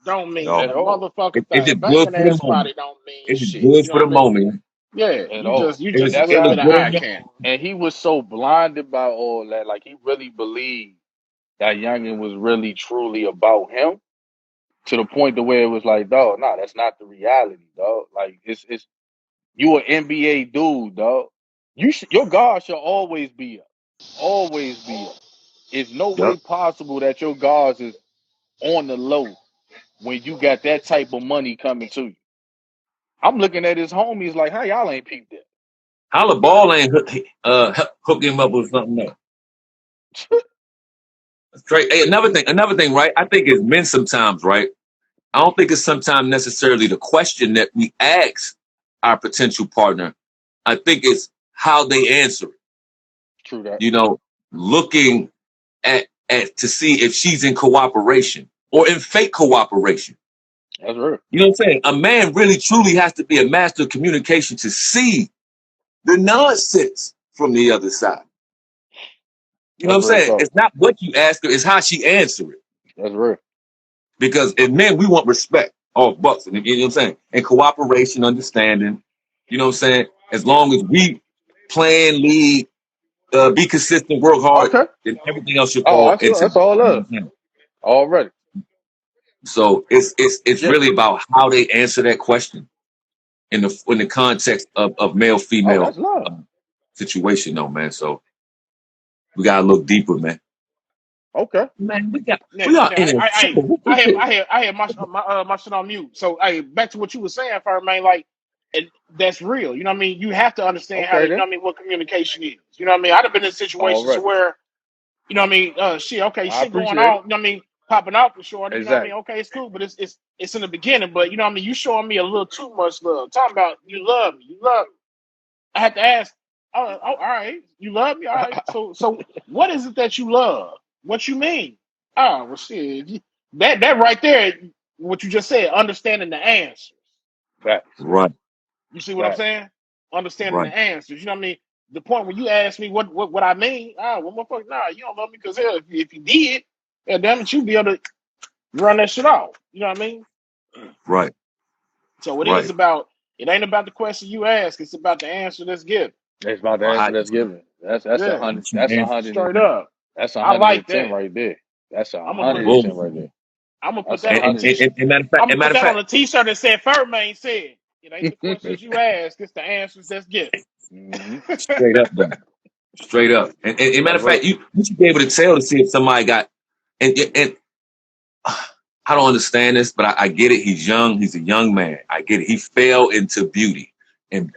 Don't at mean all. at a all, motherfucking It's thing. A just good banging for the ass moment. body don't mean It's just shit. good You know for what the I mean? moment. Yeah, at all. you It And just was that's it look how look good at good eye on you. candy. and he was so blinded by all that, like he really believed that youngin was really truly about him to the point to where it was like, dog, nah, that's not the reality, dog. Like it's you an NBA dude, dog. Your guard should always be up, always be up. It's no way Yep. possible that your guards is on the low when you got that type of money coming to you. I'm looking at his homies like, how y'all ain't peeped that? Holla ball ain't hook him up with something else. Straight. Hey, another thing, right? I think as men sometimes, right? I don't think it's sometimes necessarily the question that we ask our potential partner. I think it's how they answer it. True that. You know, looking at to see if she's in cooperation or in fake cooperation. That's real. You know what I'm saying? A man really truly has to be a master of communication to see the nonsense from the other side. You know That's what I'm real saying? talk. It's not what you ask her, it's how she answer it. That's real. Because as men, we want respect. All bucks, you know what I'm saying? And cooperation, understanding. You know what I'm saying? As long as we plan, lead, be consistent, work hard, Okay. then everything else should Oh, fall into. that's all You know love. what I'm saying? Already. So it's Yeah. really about how they answer that question in the context of male Oh, female that's love. situation, though, man. So we gotta look deeper, man. Okay. Man, Now, we are now, in a show. What is this? I had my shit on mute. So, hey, back to what you were saying, Furmane, like, and that's real. You know what I mean? You have to understand how to, Okay you know then. what I mean, what communication is. You know what I mean? I'd have been in situations Already. where, you know what I mean, shit, okay, I shit going appreciate on, it. you know what I mean, popping out for sure. You know what I mean? Exactly. Okay, it's cool, but it's in the beginning. But you know what I mean? You showing me a little too much love. Talking about you love me, you love me. I had to ask, all right, you love me, all right. So what is it that you love? What you mean? Oh, well, shit, that right there, what you just said, understanding the answers. Facts. Right, You see what I'm Facts. saying? Understanding right, the answers. You know what I mean? The point when you ask me what I mean, well, motherfucker, nah, you don't love me because hell, if you did, yeah, damn it, you'd be able to run that shit off. You know what I mean? right, So it is right. about. It ain't about the question you ask. It's about the answer that's given. It's about the answer Right. that's given. That's a Yeah, hundred. That's a hundred. straight up. That's a I hundred like and ten that. right there. That's a I'm gonna put hundred and ten Boom. right there. I'm gonna put That's a that on a And, hundred. t-shirt. matter of fact, I'm gonna put that on a t-shirt that said Furmane said. It ain't the questions you ask, it's the answers that's given. Mm-hmm. straight up, though. Straight up. And matter That's of fact, real. you should be able to tell to see if somebody got. And I don't understand this, but I get it. He's young. He's a young man. I get it. He fell into beauty,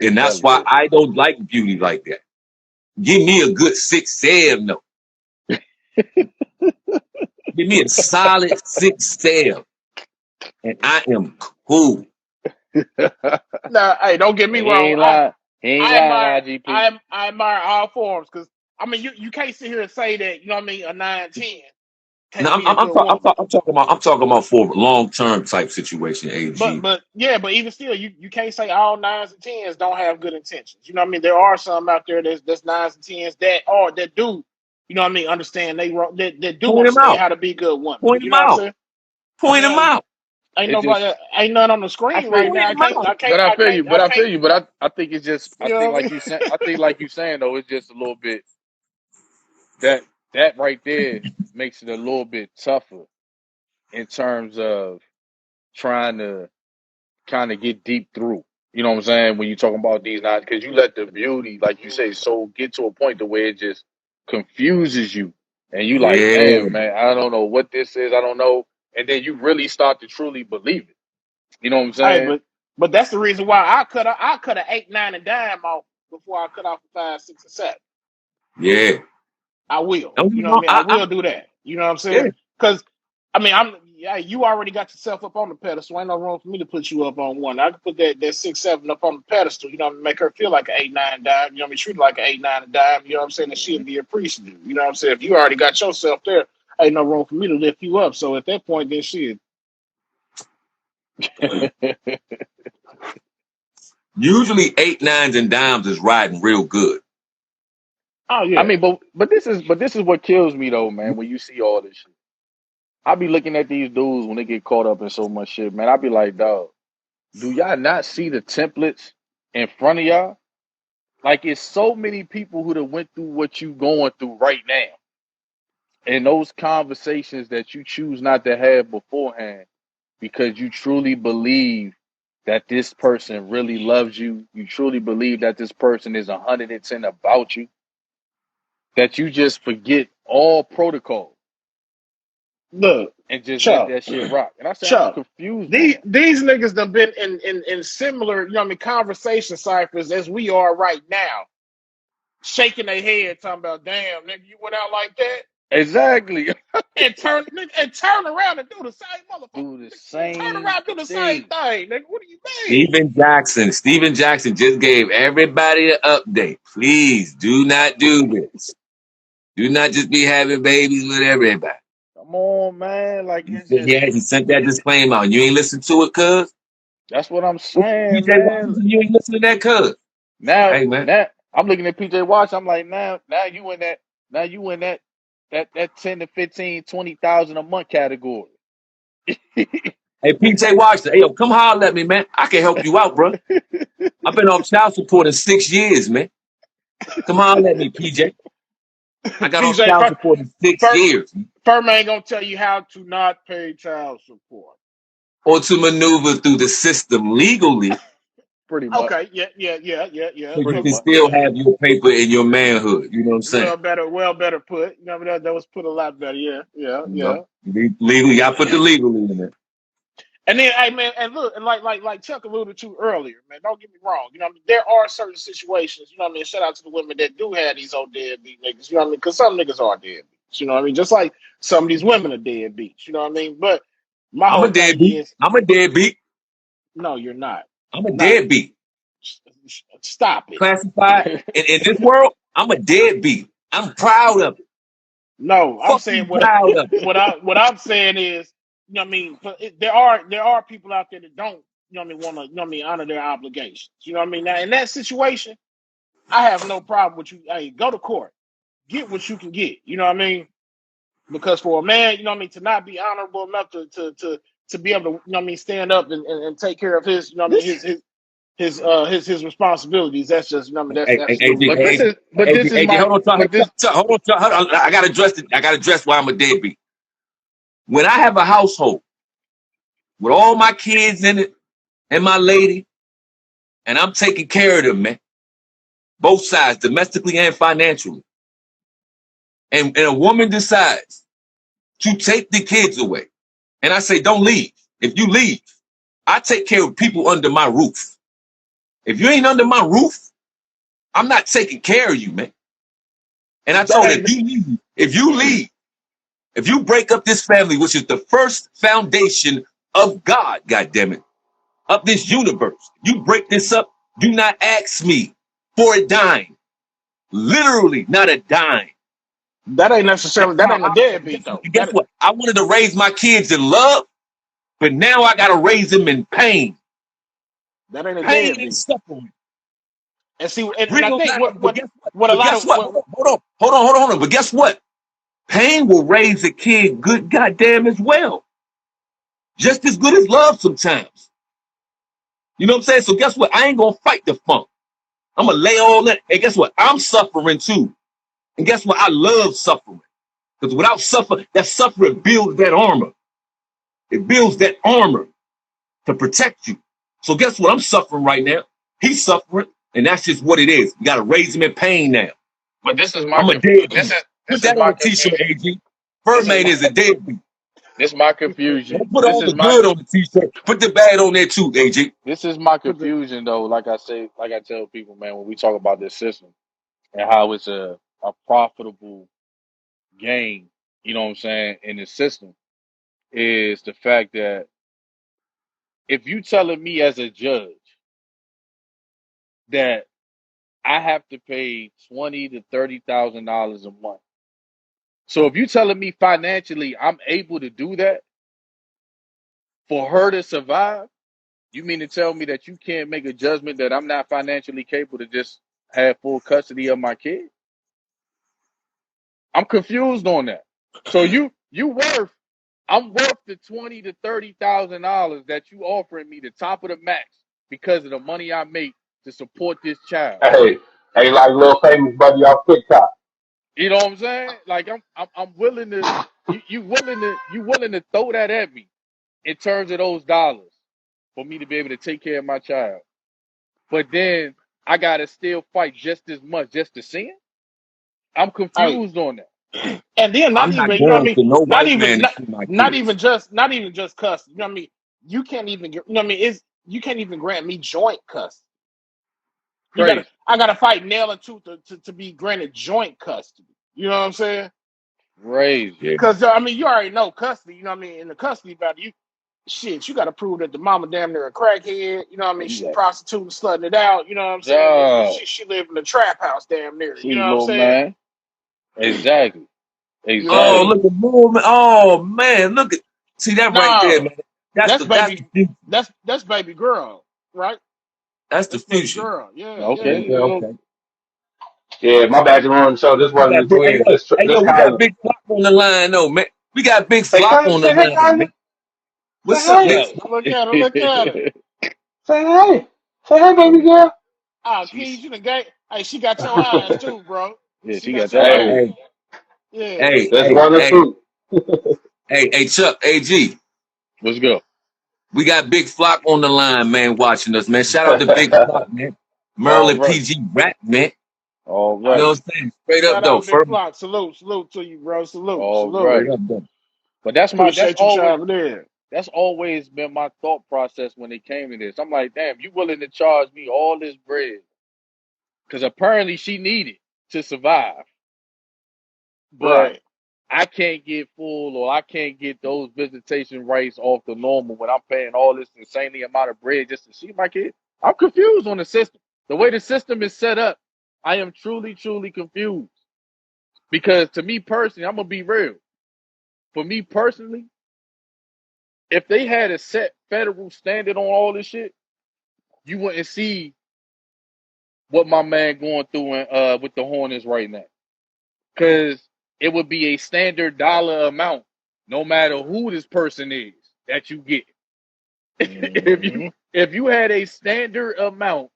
He and fell that's why into I don't like beauty like that. Give me a good 6'7" though. Give me a solid 6'7", and I am cool. it. Now, hey, don't get He me wrong. ain't lying. He ain't I lying, admire IGP. I admire all forms because I mean you can't sit here and say that, you know what I mean, a 9-10 No, can't be a good woman. I'm talking about for long term type situation. AG. But yeah, but even still, you can't say all 9s and 10s don't have good intentions. You know what I mean? There are some out there that's 9s and 10s that do, you know what I mean, understand that do Point him understand out. how to be good women. Point You him know what I'm out. saying? I Point him mean, out. ain't It just. nobody ain't none on the I screen feel right you. Point now. him out. But I feel you. But I feel you. But I think it's just. I you know think what I like mean? you said. I think like you saying though, it's just a little bit that that right there makes it a little bit tougher in terms of trying to kind of get deep through. You know what I'm saying? When you're talking about these nine, because you let the beauty, like you say, so get to a point to where it just confuses you, and you like, Yeah. damn, man, I don't know what this is. I don't know, and then you really start to truly believe it. You know what I'm Hey, saying? but that's the reason why I cut a 8, 9, and dime off before I cut off a 5, 6, and 7. Yeah. I will. Don't You get me know what I wrong. mean? I will do that. You know what I'm Yeah. saying? Because I mean, you already got yourself up on the pedestal. Ain't no room for me to put you up on one. I could put that 6, 7 up on the pedestal. You know what I mean? Make her feel like an 8, 9 dime. You know what I mean? Treat her like an 8, 9 and dime. You know what I'm saying? And she'll Mhm. be appreciative. You know what I'm saying? If you already got yourself there, ain't no room for me to lift you up. So at that point, then shit. Usually 8, 9s, and dimes is riding real good. Oh I yeah. mean, but this is what kills me though, man. When you see all this shit, I be looking at these dudes when they get caught up in so much shit, man. I be like, dog, do y'all not see the templates in front of y'all? Like it's so many people who done went through what you going through right now. And those conversations that you choose not to have beforehand because you truly believe that this person really loves you. You truly believe that this person is 110 about you. That you just forget all protocol Look, and just let Chuck. that shit rock. And I say I'm Chuck, confused on these niggas done been in similar, you know what I mean, conversation ciphers as we are right now, shaking their head, talking about, damn, nigga, you went out like that, that. Exactly. and turn around and do the same motherfucker. Do the Turn same around, do the same thing. thing, nigga. What do you mean? Steven Jackson just gave everybody an update. Please do not do this. Do not just be having babies with everybody. Come on, man. Like it's He just he sent that disclaimer out. You ain't listen to it, cuz. that's what I'm What saying, PJ man. Washington, you ain't listen to that, cuz. Now, Hey, man. now, I'm looking at PJ Watch. I'm like, now you in that, now you in that 10 to 15, 20,000 a month category. Hey, PJ Washington, hey, yo, come holler at me, man. I can help you out, bro. I've been off child support in 6 years, man. Come holler at me, PJ. I got off PJ child support in 6 Fur, years. Furmane gonna tell you how to not pay child support. Or to maneuver through the system legally Pretty much. Okay, yeah. so you Pretty can much. still have your paper and your manhood. You know what I'm saying? Well better put. You know, that was put a lot better. You Yeah. know, legal, you got to put the legal in there. And then, hey man, and look, and like Chuck alluded to earlier, man. Don't get me wrong. You know, what I mean, there are certain situations. You know, what I mean, shout out to the women that do have these old deadbeat niggas. You know, what I mean, because some niggas are deadbeats. You know, what I mean, just like some of these women are deadbeats. You know what I mean? But my I'm a whole thing deadbeat. is, I'm a deadbeat. no, you're not. I'm a Not. deadbeat. Stop it. Classified in this world, I'm a deadbeat. I'm proud of it. No, I'm saying Fucking proud of it. what I'm saying is, you know what I mean, there are people out there that don't, you know what I mean, want to, you know what I mean, honor their obligations. You know what I mean? Now in that situation, I have no problem with you. Hey, go to court, get what you can get. You know what I mean? Because for a man, you know what I mean, to not be honorable enough to be able to, you know what I mean, stand up and take care of his, you know what I mean, his responsibilities. That's just, you know what I mean, that's Hey, hey, AJ, absolutely but right. this hey, is, but AJ, this is AJ, my, hold on, but this, hold on, hold on. I gotta address it. I gotta address why I'm a deadbeat. When I have a household with all my kids in it and my lady, and I'm taking care of them, man, both sides, domestically and financially, and a woman decides to take the kids away, and I say, don't leave. If you leave, I take care of people under my roof. If you ain't under my roof, I'm not taking care of you, man. And I That told her, ain't if you leave, if you break up this family, which is the first foundation of God, goddammit, of this universe, you break this up, do not ask me for a dime. Literally, not a dime. necessarily, That's that how ain't a deadbeat though. guess what? I wanted to raise my kids in love, but now I gotta raise them in pain. That ain't a Pain and deadbeat. suffering. And see, and I Real think not, what but what guess what? what a But lot guess of what? what Hold on. But guess what? Pain will raise a kid good goddamn as well. Just as good as love sometimes. You know what I'm saying? So guess what? I ain't gonna fight the funk. I'm gonna lay all that. And guess what? I'm suffering too. And guess what? I love suffering. Because without suffering, that suffering builds that armor. It builds that armor to protect you. So guess what? I'm suffering right now. He's suffering. And that's just what it is. You gotta raise him in pain now. but this is my, I'm a deadbeat. this Put is that on my a t-shirt, confusion. AG. This is Furmane my, is a deadbeat. this my confusion. Don't put all the good on the t-shirt. Put the bad on there too, AG. This is my put the confusion though. Like I say, like I tell people, man, when we talk about this system and how it's a profitable game, you know what I'm saying, in the system, is the fact that if you telling me as a judge that I have to pay $20,000 to $30,000 a month. So if you telling me financially I'm able to do that for her to survive, you mean to tell me that you can't make a judgment that I'm not financially capable to just have full custody of my kid? I'm confused on that. So I'm worth the $20,000 to $30,000 that you offering me, the top of the max, because of the money I make to support this child. Hey, like little famous buddy off TikTok. You know what I'm saying? Like I'm willing to, you willing to throw that at me in terms of those dollars for me to be able to take care of my child. But then I gotta still fight just as much just to see him. I'm hey, confused on that. and then not I'm not even, you know what I going mean, to no not white even man to not, see my not kids. even just not even just custody. You know what I mean? You can't even get, you know what I mean, is you can't even grant me joint custody. Crazy. I gotta fight nail and tooth to be granted joint custody. You know what I'm saying? Crazy. Yeah, Because I mean, you already know custody. You know what I mean? In the custody battle, you got to prove that the mama damn near a crackhead. You know what I mean? You She got prostituting, slutting it out. You know what I'm saying? And job. she live in a trap house damn near. You See, know what I'm little saying? man. Exactly. You know what I oh, Exactly. mean? look at movement. Oh man, look at see that right there, No, man. That's that's the that's baby. the future. That's baby girl, right? That's the That's baby future. girl. Yeah, yeah, Okay. Okay, yeah. okay. Yeah, my bad to run the show. This We one of got the big, hey twins. yo, hey This yo, we got Kyler. big flock on the line though, man. We got big Say flock Kyler, on the say hey line, Kyler. man. Say What's up, big hey. Yo. flock? Look at her, look at her. Say hey. Say hey, baby girl. Ah, She's Keys, you done gay. Hey, she got your eyes too, bro. yeah, She she got got your your eye. Hey, eyes. Hey, Yeah. hey, that's hey, one or hey, two. hey, Chuck, AG. Let's go. We got big flock on the line, man, watching us, man. Shout out to big flock, man. All Maryland right. PG rap, man. All You know right. what I'm saying? Straight up Shout though, out Big firm. Flock. Salute to you, bro. All Salute. Straight right. up though. But Appreciate you chiming in. that's always been my thought process when it came to this. I'm like, damn, you willing to charge me all this bread? Because apparently she needed to survive. But Right. I can't get full or I can't get those visitation rights off the normal when I'm paying all this insanely amount of bread just to see my kid. I'm confused on the system. The way the system is set up, I am truly, truly confused. Because to me personally, I'm gonna be real. For me personally, if they had a set federal standard on all this shit, you wouldn't see what my man going through with the Hornets right now. Because it would be a standard dollar amount, no matter who this person is that you get. if you hmm if you had a standard amount,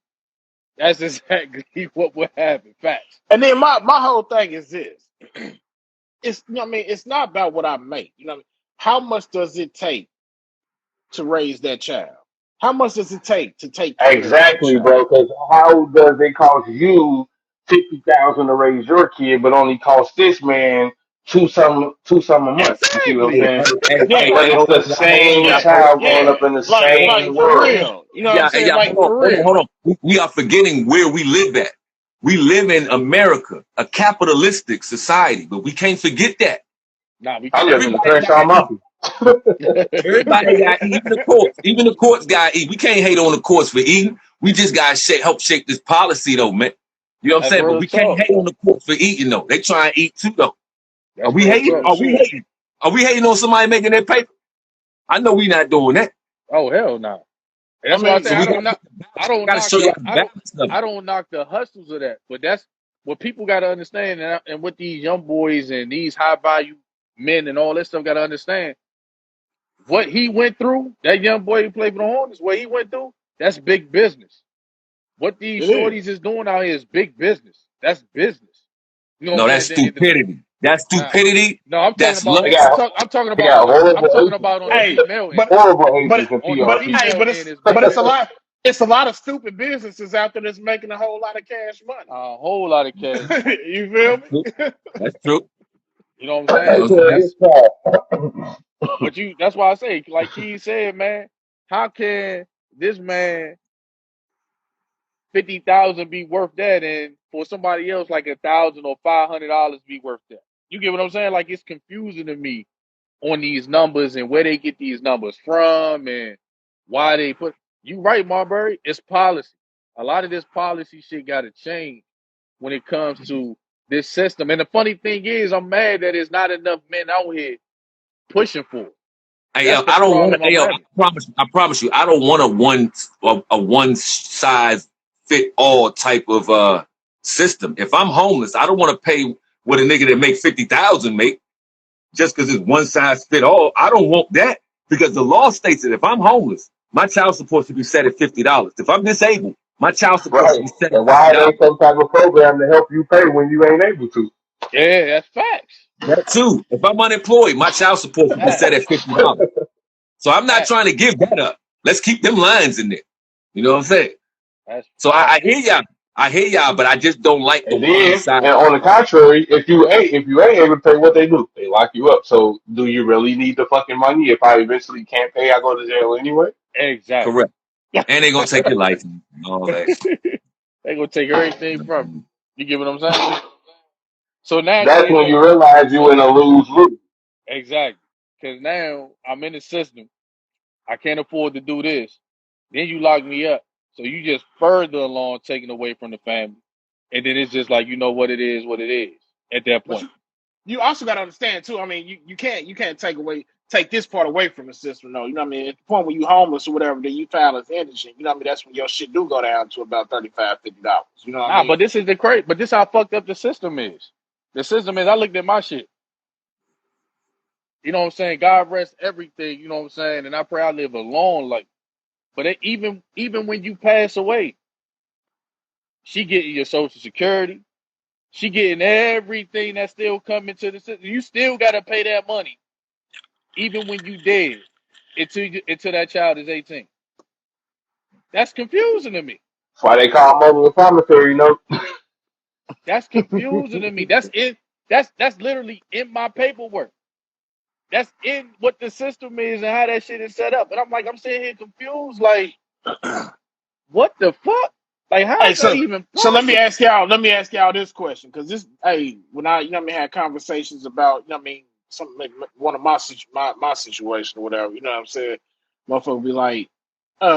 that's exactly what would happen. Facts. And then my whole thing is this. It's you know what I mean, it's not about what I make. You know what I mean? How much does it take to raise that child? How much does it take to take care of that Exactly, child? bro. Because how does it cost you 50,000 to raise your kid, but only cost this man two some a month? You see what I'm Hey, Exactly. saying? Yeah. But it's hold on, the same Yeah. child growing Yeah. up in the Like same for world. real. You know what I'm yeah, saying? Like hold for on, hold real. on. We are forgetting where we live at. We live in America, a capitalistic society, but we can't forget that. Nah, we I can't. live in the Everybody Crenshaw got to eat. Mafia. Everybody got to eat. Even the courts got to eat. We can't hate on the courts for eating. We just got to help shape this policy, though, man. You know what I'm That's saying? But real we can't talk. hate on the courts for eating, though. They try and eat too, though. Are That's we real hating? talk. Real Are we shit. hating? Are we hating on somebody making their paper? I know we not doing that. Oh hell no. And I that's why I mean, say So we got to put the I balance. don't Got to knock show y'all the the balance of it. I don't knock the hustles of that. But that's what people got to understand, and what these young boys and these high value men and all this stuff got to understand. What he went through, that young boy who played for the Hornets, what he went through, that's big business. What these it is. shorties is doing out here is big business. That's business. You know what I'm No, saying? that's At the end of the day. stupidity. That's Nah. stupidity. No, I'm talking That's about love. They got they got I'm horrible talking agents, about on the man. Hey, female end. but Horrible but agents in On the hey, PRP. female but end it's is but big it's a business. lot. It's a lot of stupid businesses out there that's making a whole lot of cash money. A whole lot of cash. You feel That's true. me? That's true. You know what I'm You know saying? what I'm saying? That's but you. That's why I say, like Key said, man. How can this man 50,000 be worth that, and for somebody else like $1,000 or $500 be worth that? You get what I'm saying? Like it's confusing to me on these numbers and where they get these numbers from and why they put. You right, Marbury. It's policy. A lot of this policy shit got to change when it comes to this system. And the funny thing is, I'm mad that there's not enough men out here pushing for it. Hey, yo, That's the I don't want to. problem Hey, I'm yo, having. I promise you, I don't want a one size fit all type of system. If I'm homeless, I don't want to pay what a nigga that make 50,000 make just because it's one size fit all. I don't want that because the law states that if I'm homeless, my child support should be set at $50. If I'm disabled, my child support should right. be set at And fifty why dollars. ain't some type of program to help you pay when you ain't able to? Yeah, that's facts. That too. If I'm unemployed, my child support should be set Facts. at $50. So I'm not Facts. trying to give that up. Let's keep them lines in there. You know what I'm saying? That's So I facts. hear y'all. I hear y'all, but I just don't like the And one then, side. and on the contrary, if you ain't able to pay, what they do? They lock you up. So, do you really need the fucking money? If I eventually can't pay, I go to jail anyway. Exactly. Correct. And they're gonna take your license and all that shit. They gonna take everything from you. You get what I'm saying? So That's when naturally, you realize you in a lose lose. exactly. Because now I'm in the system. I can't afford to do this. Then you lock me up. So you just further along taking away from the family. And then it's just like, you know what it is at that But point. you also got to understand too. I mean, you can't take away. take this part away from the system, though. You know what I mean? At the point when you homeless or whatever, then you file as indigent. You know what I mean? That's when your shit do go down to about $35, $50. You know what I Nah, mean? but this is the crazy. But this how fucked up the system is. The system is. I looked at my shit. You know what I'm saying? God rest everything. You know what I'm saying? And I pray I live a long life. But even when you pass away, she getting your Social Security. She getting everything that's still coming to the system. You still gotta pay that money, even when you dead, until that child is 18. That's confusing to me. That's why they call mobile commissary, you know. That's confusing to me. That's in. That's literally in my paperwork. That's in what the system is and how that shit is set up. And I'm sitting here confused, like, what the fuck? Like, how Hey, is that so even so possible? let me ask y'all this question, because this, hey, when I, you know what I mean, had conversations about, you know what I mean, something like one of my situation or whatever, you know what I'm saying? Motherfucker be like,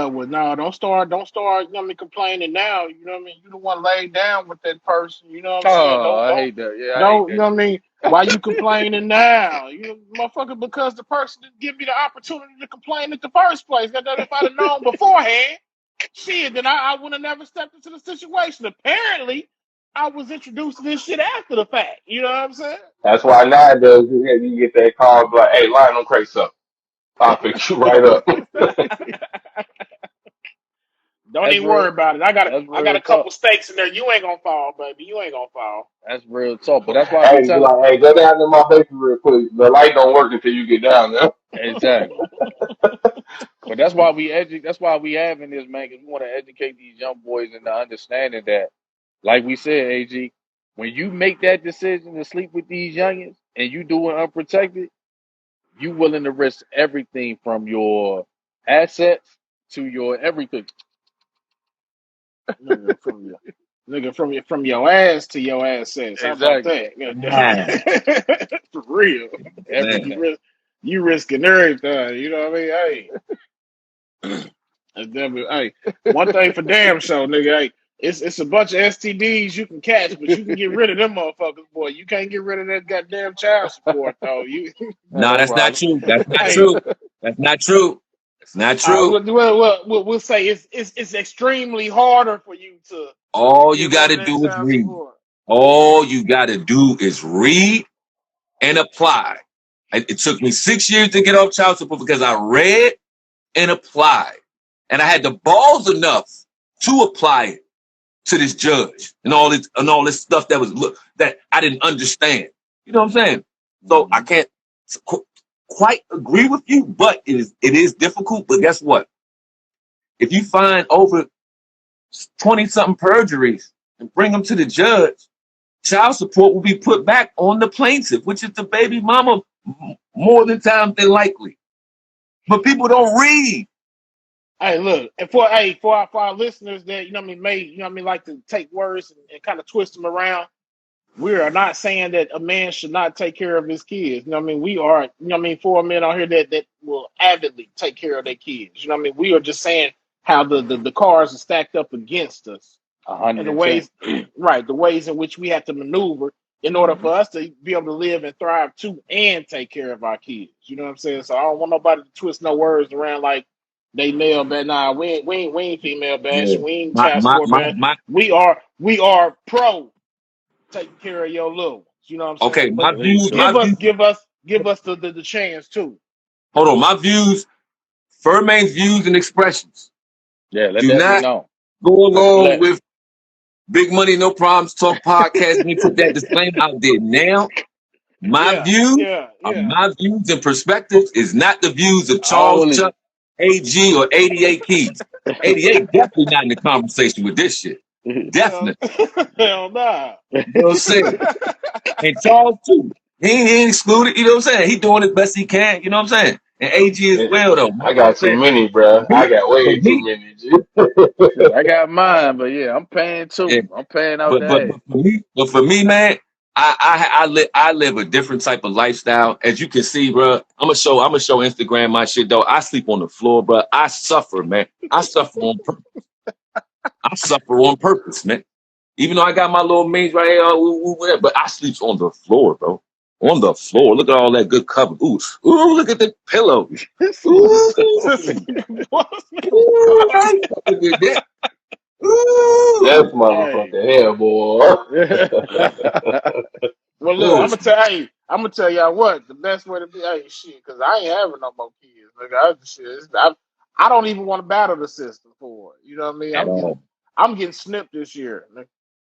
well, no, don't start, you know what I mean, complaining now. You know what I mean? You the one laid down with that person. You know what I'm saying? Oh, I hate that. Yeah, I hate Don't, you that know what I shit. mean? Why you complaining now? You motherfucker, because the person didn't give me the opportunity to complain in the first place. That if I'd have known beforehand, shit, then I would have never stepped into the situation. Apparently, I was introduced to this shit after the fact. You know what I'm saying? That's why nowadays you get that call, be like, hey, line them crates up. I'll pick you right up. Don't That's even worry real. about it. That's I got real a couple talk. steaks in there. You ain't gonna fall, baby. You ain't gonna fall. That's real talk. But that's why I be Hey, be telling. like, hey, go down to my basement real quick. The light don't work until you get down there. Exactly. But that's why that's why we having this, man, because we want to educate these young boys into understanding that, like we said, AG, when you make that decision to sleep with these youngins and you do it unprotected, you willing to risk everything from your assets to your everything. Nigga, from your ass to your assets. How about Exactly. that? Man, For real. Everything. You risking everything. You know what I mean? Hey, hey, one thing for damn sure, nigga. Hey, it's a bunch of STDs you can catch, but you can get rid of them motherfuckers, boy. You can't get rid of that goddamn child support, though. You, no, No that's not problem. true. That's not hey, true. That's not true. That's not true. we'll say it's extremely harder for you to All you get rid got of to that do is child read. support. All you got to do is read and apply. It took me 6 years to get off child support because I read and applied. And I had the balls enough to apply it to this judge and all this stuff that I didn't understand. You know what I'm saying? So I Hmm. can't quite agree with you, but it is difficult. But guess what? If you find over 20 something perjuries and bring them to the judge, child support will be put back on the plaintiff, which is the baby mama more than times than likely. But people don't read. Hey, look, and for our listeners that, you know what I mean, may, you know what I mean, like to take words and kind of twist them around. We are not saying that a man should not take care of his kids. You know what I mean? We are, you know what I mean, for men out here that will avidly take care of their kids. You know what I mean? We are just saying how the cards are stacked up against us, and the 110. ways, right, the ways in which we have to maneuver in order Hmm. for us to be able to live and thrive too and take care of our kids. You know what I'm saying? So I don't want nobody to twist no words around like they male bad. Nah, we ain't female Yeah. bashing. We ain't My child my support my bad. my We are pro taking care of your little ones. You know what I'm okay, saying? But my At least views, two. my views, give us the chance too. hold on, my views, Furmane's views and expressions. Yeah, let Do that be not known. go along Let. with Big Money No Problems Talk podcast. Let me put that disclaimer out there now. My Yeah, views yeah, are yeah. my views and perspectives is not the views of Charles Only. Chuck, AG, or 88 Keys. 88 definitely not in the conversation with this shit. Hell, Definitely. hell nah. You know what I'm saying? And Charles too. He ain't excluded, you know what I'm saying? He doing the best he can, you know what I'm saying? And AG as well though. I You know what got I'm too saying? many, bro. I Me, got for way too me, many. G. Shit, I got mine, but yeah, I'm paying yeah. too. I'm paying out But the but ass. but for me, man, I live a different type of lifestyle. As you can see, bro, I'm gonna show Instagram my shit though. I sleep on the floor, bro. I suffer, man. I suffer on purpose, man. Even though I got my little means right here, whatever, but I sleeps on the floor, bro. on the floor. Look at all that good cover. Ooh, look at the pillow. Sister, Ooh, what's ooh, I ain't fucking with that. That's Ooh, Hey. motherfucking hell, boy. Well, look, ooh. I'm gonna tell y'all what the best way to be. Hey, shit, because I ain't having no more kids. I don't even want to battle the system for it. You know what I mean? At all. I'm getting snipped this year. Nigga.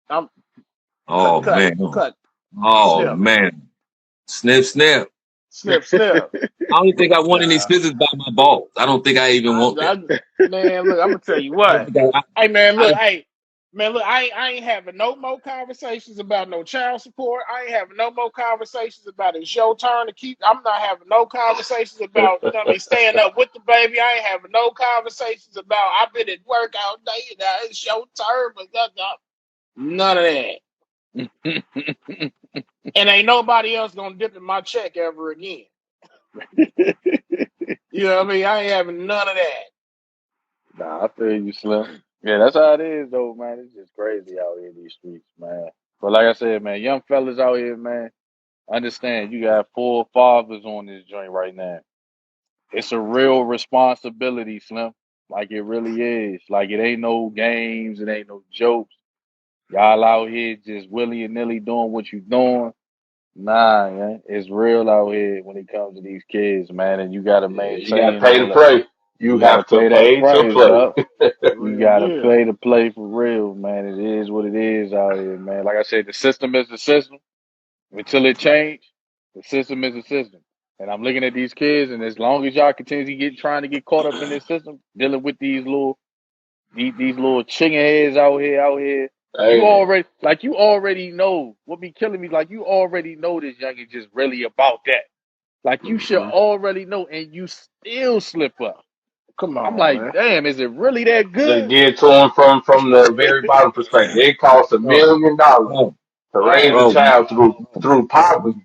I'm Oh man. cut, Oh snip, man. Snip, snip. snip, snip. I don't think I won any Nah, scissors by my balls. I don't think I even I, want that. I, man, look, I'm gonna tell you I don't what. think Hey, man, I, look, hey, man, look, I ain't having no more conversations about no child support. I ain't having no more conversations about it's your turn to keep. I'm not having no conversations about, you know what I mean, staying up with the baby. I ain't having no conversations about I've been at work all day, you know, it's your turn, but none of that. And ain't nobody else gonna dip in my check ever again. You know what I mean? I ain't having none of that. Nah, I feel you, Slim. Yeah, that's how it is, though, man. It's just crazy out here in these streets, man. But like I said, man, young fellas out here, man, understand you got 4 fathers on this joint right now. It's a real responsibility, Slim. Like it really is. Like it ain't no games, it ain't no jokes. Y'all out here just willy and nilly doing what you doing. Nah, man, it's real out here when it comes to these kids, man, and you gotta Yeah, you gotta maintain pay all to that. play. You You gotta have to pay that pay to price play. up. You Real gotta deal. pay to play for real, man. It is what it is out here, man. Like I said, the system is the system. Until it change, the system is the system. And I'm looking at these kids, and as long as y'all continue to trying to get caught up in this system, dealing with these little chicken heads out here, Hey, you already know what be killing me. Like you already know this young is just really about that. Like you should Mhm. already know, and you still slip up. Come I'm on, like, man. damn, is it really that to good? get to him from the very bottom perspective, it costs $1 oh, million oh, to raise a Oh, oh, child through poverty.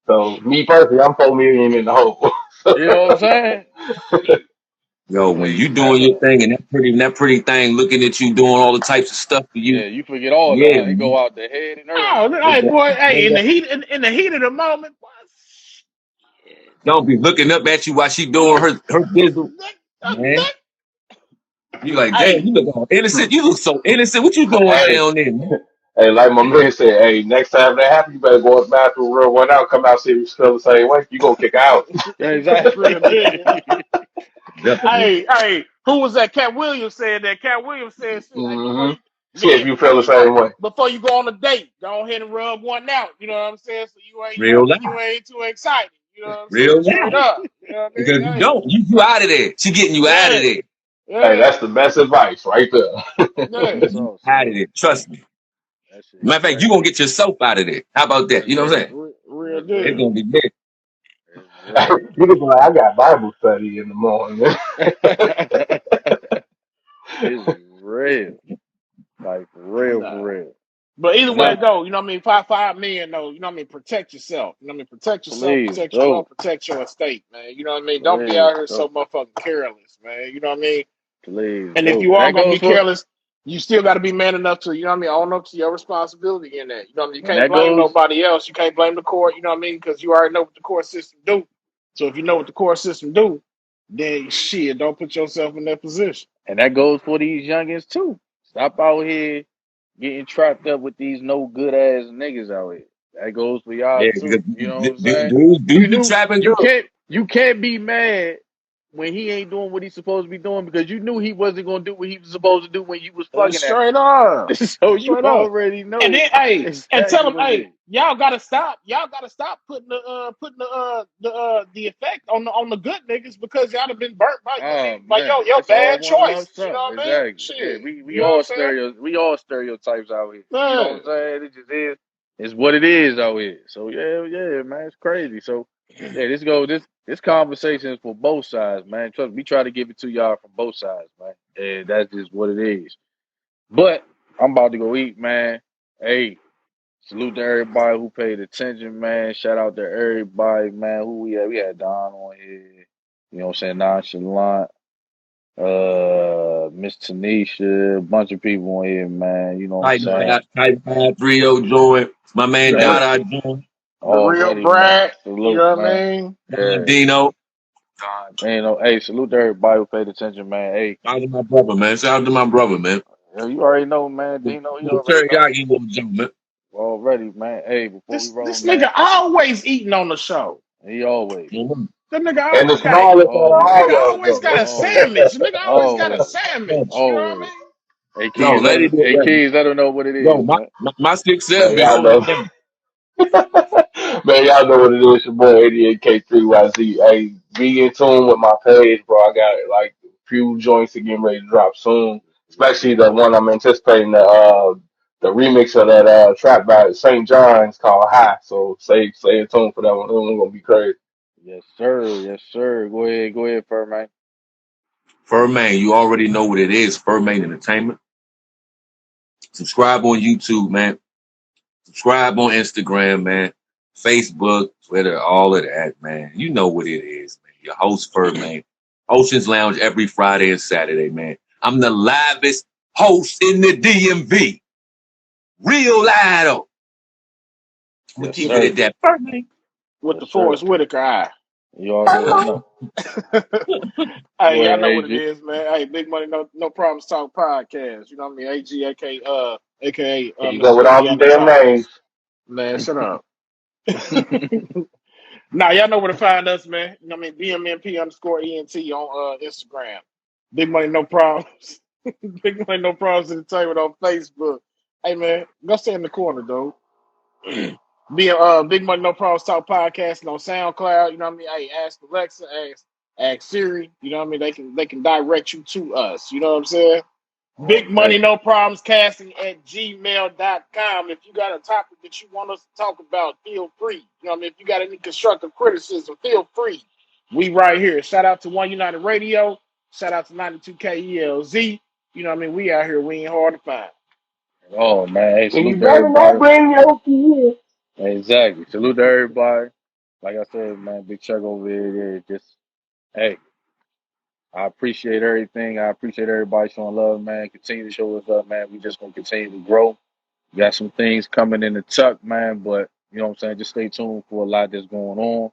So me personally, I'm 4 million in the hole. you know what I'm saying? yo, when you That's doing your a thing and that pretty thing looking at you doing all the types of stuff for you, Yeah, you forget all that, yeah, huh? It go out the head and Oh, everything. hey, boy, hey, man. in the heat of the moment, boy, shit. Don't be looking up at you while she doing her business, man. You like, damn, Hey, you look all innocent. You look so innocent. What you doing Hey, down there, man? hey, like my man said, hey, next time that happens, you better go to the bathroom, real one out, come out, see if you feel the same way. You gonna kick out. Yeah, exactly. real deal. Definitely. Hey, who was that? Cat Williams said that. Cat Williams said, shit, hey, Hmm. See if you feel the same way. before you go on a date, go ahead and rub one out. You know what I'm saying? So you know Real what I mean? life. You ain't too excited. You know what I'm saying? Real Straight life. up. You know what I Because if you mean? don't, you out of there. She getting you out of Hey, there. Hey, yeah, that's the best advice right there. yeah, That's You all, out of Slim. there. Trust me. That shit Matter of fact, you crazy. gonna get yourself out of there. How about that? You know what I'm saying? real That's It's deal. real. gonna be big. It's real. You can be like, I got Bible study in the morning. It's real. Like for real, for Nah. real. But either And way I it go, you know what I mean? Five men though, you know what I mean? Protect yourself. You know what I mean? Protect yourself, please protect your home, do. protect your estate, man. You know what I mean? Don't be Please out here so do. motherfucking careless, man. You know what I mean? Please And if do. you And are that gonna goes be for careless, you still gotta be man enough to, you know what I mean, own up to your responsibility in that. You know what I mean? You and can't that blame goes nobody else. You can't blame the court, you know what I mean? Because you already know what the court system do. So if you know what the court system do, then shit, don't put yourself in that position. and that goes for these youngins too. Stop out here getting trapped up with these no good ass niggas out here. That goes for y'all Yeah, too. because You know what I'm saying? dudes be trapping girls. You can't be mad when he ain't doing what he's supposed to be doing because you knew he wasn't gonna do what he was supposed to do when you was fucking that Straight up. nigga. So you Straight up. already And know then, hey, and tell exactly them, what it hey, is. y'all gotta stop. Y'all gotta stop putting the effect on the good niggas because y'all have been burnt by, you know what I Oh mean, by man, your it's all bad one lump choices. You sum. know what I mean? Exactly. Yeah, Shit. we You know what I'm all saying? stereotypes out here. You know what Yeah. I'm saying? It just is. It's what it is out here. So yeah, man, it's crazy. So yeah, this conversation is for both sides, man. Trust me, we try to give it to y'all from both sides, man. And that's just what it is. But I'm about to go eat, man. Hey, salute to everybody who paid attention, man. Shout out to everybody, man. Who we had? We had Don on here. You know what I'm saying? Nonchalant. Miss Tanisha, a bunch of people on here, man. You know what I'm Type saying? 5, Type 5, 3 joint. My man Hey, Dada joint. The real Already, man. brat. You Salute, know what I man. mean? Yeah. Dino. Hey, salute to everybody who paid attention, man. Hey, Shout out to my brother, man. Shout out to my brother, man. you already know, man. Dino, you Little already know. teriyaki on the joint, man. Already, man. Hey, before we roll, This man. nigga always eating on the show. He always, Mhm. That nigga And the always got a smallest out of always, nigga all of always got a always, sandwich. Nigga always got a always, sandwich. You know what I always. mean? Hey, No, Keys, lady, hey, Keys, let them know what it yo, is, my, man. my success man, been y'all holding it know. down. Man, y'all know what it is. Your boy 88 K3YZ. Hey, be in tune with my page, bro. I got like a few joints to get ready to drop soon. Especially the one I'm anticipating the remix of that trap by St. John's called High. So stay tuned for that one. That one's gonna be crazy. Yes, sir. Yes, sir. Go ahead, Furman. Furmane, you already know what it is. Furmane Entertainment. Subscribe on YouTube, man. Subscribe on Instagram, man. Facebook, Twitter, all of that, man. You know what it is, man. Your host, Furmane. Oceans Lounge every Friday and Saturday, man. I'm the livest host in the DMV. Real live, though. I'm going Yes, to keep it sir. at that. Furmane. With Yes, the sir. Forrest Whitaker eye. You already know. Hey, Go y'all ahead, know what it AG. is, man. Hey, Big Money, no problems talk podcast. You know what I mean? AG, aka Here you go Mr. with all them Indiana damn names. Jones. Man, shut up. Nah, y'all know where to find us, man. You know what I mean? BMNP underscore ENT on Instagram. Big Money, no problems. Big Money, no problems entertainment on Facebook. Hey, man, go stay in the corner, though. Big Money No Problems Talk podcasting on SoundCloud. You know what I mean? Hey, ask Alexa, ask Siri. You know what I mean? They can direct you to us. You know what I'm saying? Big Money Already. No Problems Casting at gmail.com. If you got a topic that you want us to talk about, feel free. You know what I mean? If you got any constructive criticism, feel free. We right here. Shout out to One United Radio. Shout out to 92 KELZ. You know what I mean? We out here. We ain't hard to find. Oh, man. Hey, And salute you to better not everybody. bring your kids. Exactly. Salute to everybody. Like I said, man, big check over here. Just, hey, I appreciate everything. I appreciate everybody showing love, man. Continue to show us up, man. We just gonna continue to grow. We got some things coming in the tuck, man, but you know what I'm saying? Just stay tuned for a lot that's going on.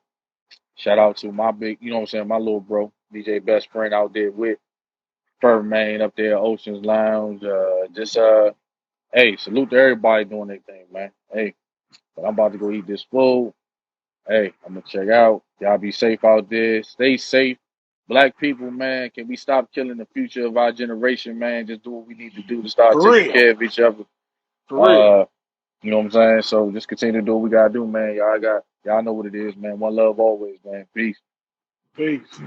Shout out to my big, you know what I'm saying, my little bro, DJ best friend out there with Furmane up there, Oceans Lounge. Hey, salute to everybody doing their thing, man. Hey, but I'm about to go eat this food. Hey, I'm gonna check out. Y'all be safe out there. Stay safe. Black people, man, can we stop killing the future of our generation, man? Just do what we need to do to start For taking real. care of each other. For real. Uh, you know what I'm saying? So just continue to do what we gotta do, man. Y'all know what it is, man. One love always, man. Peace. Peace.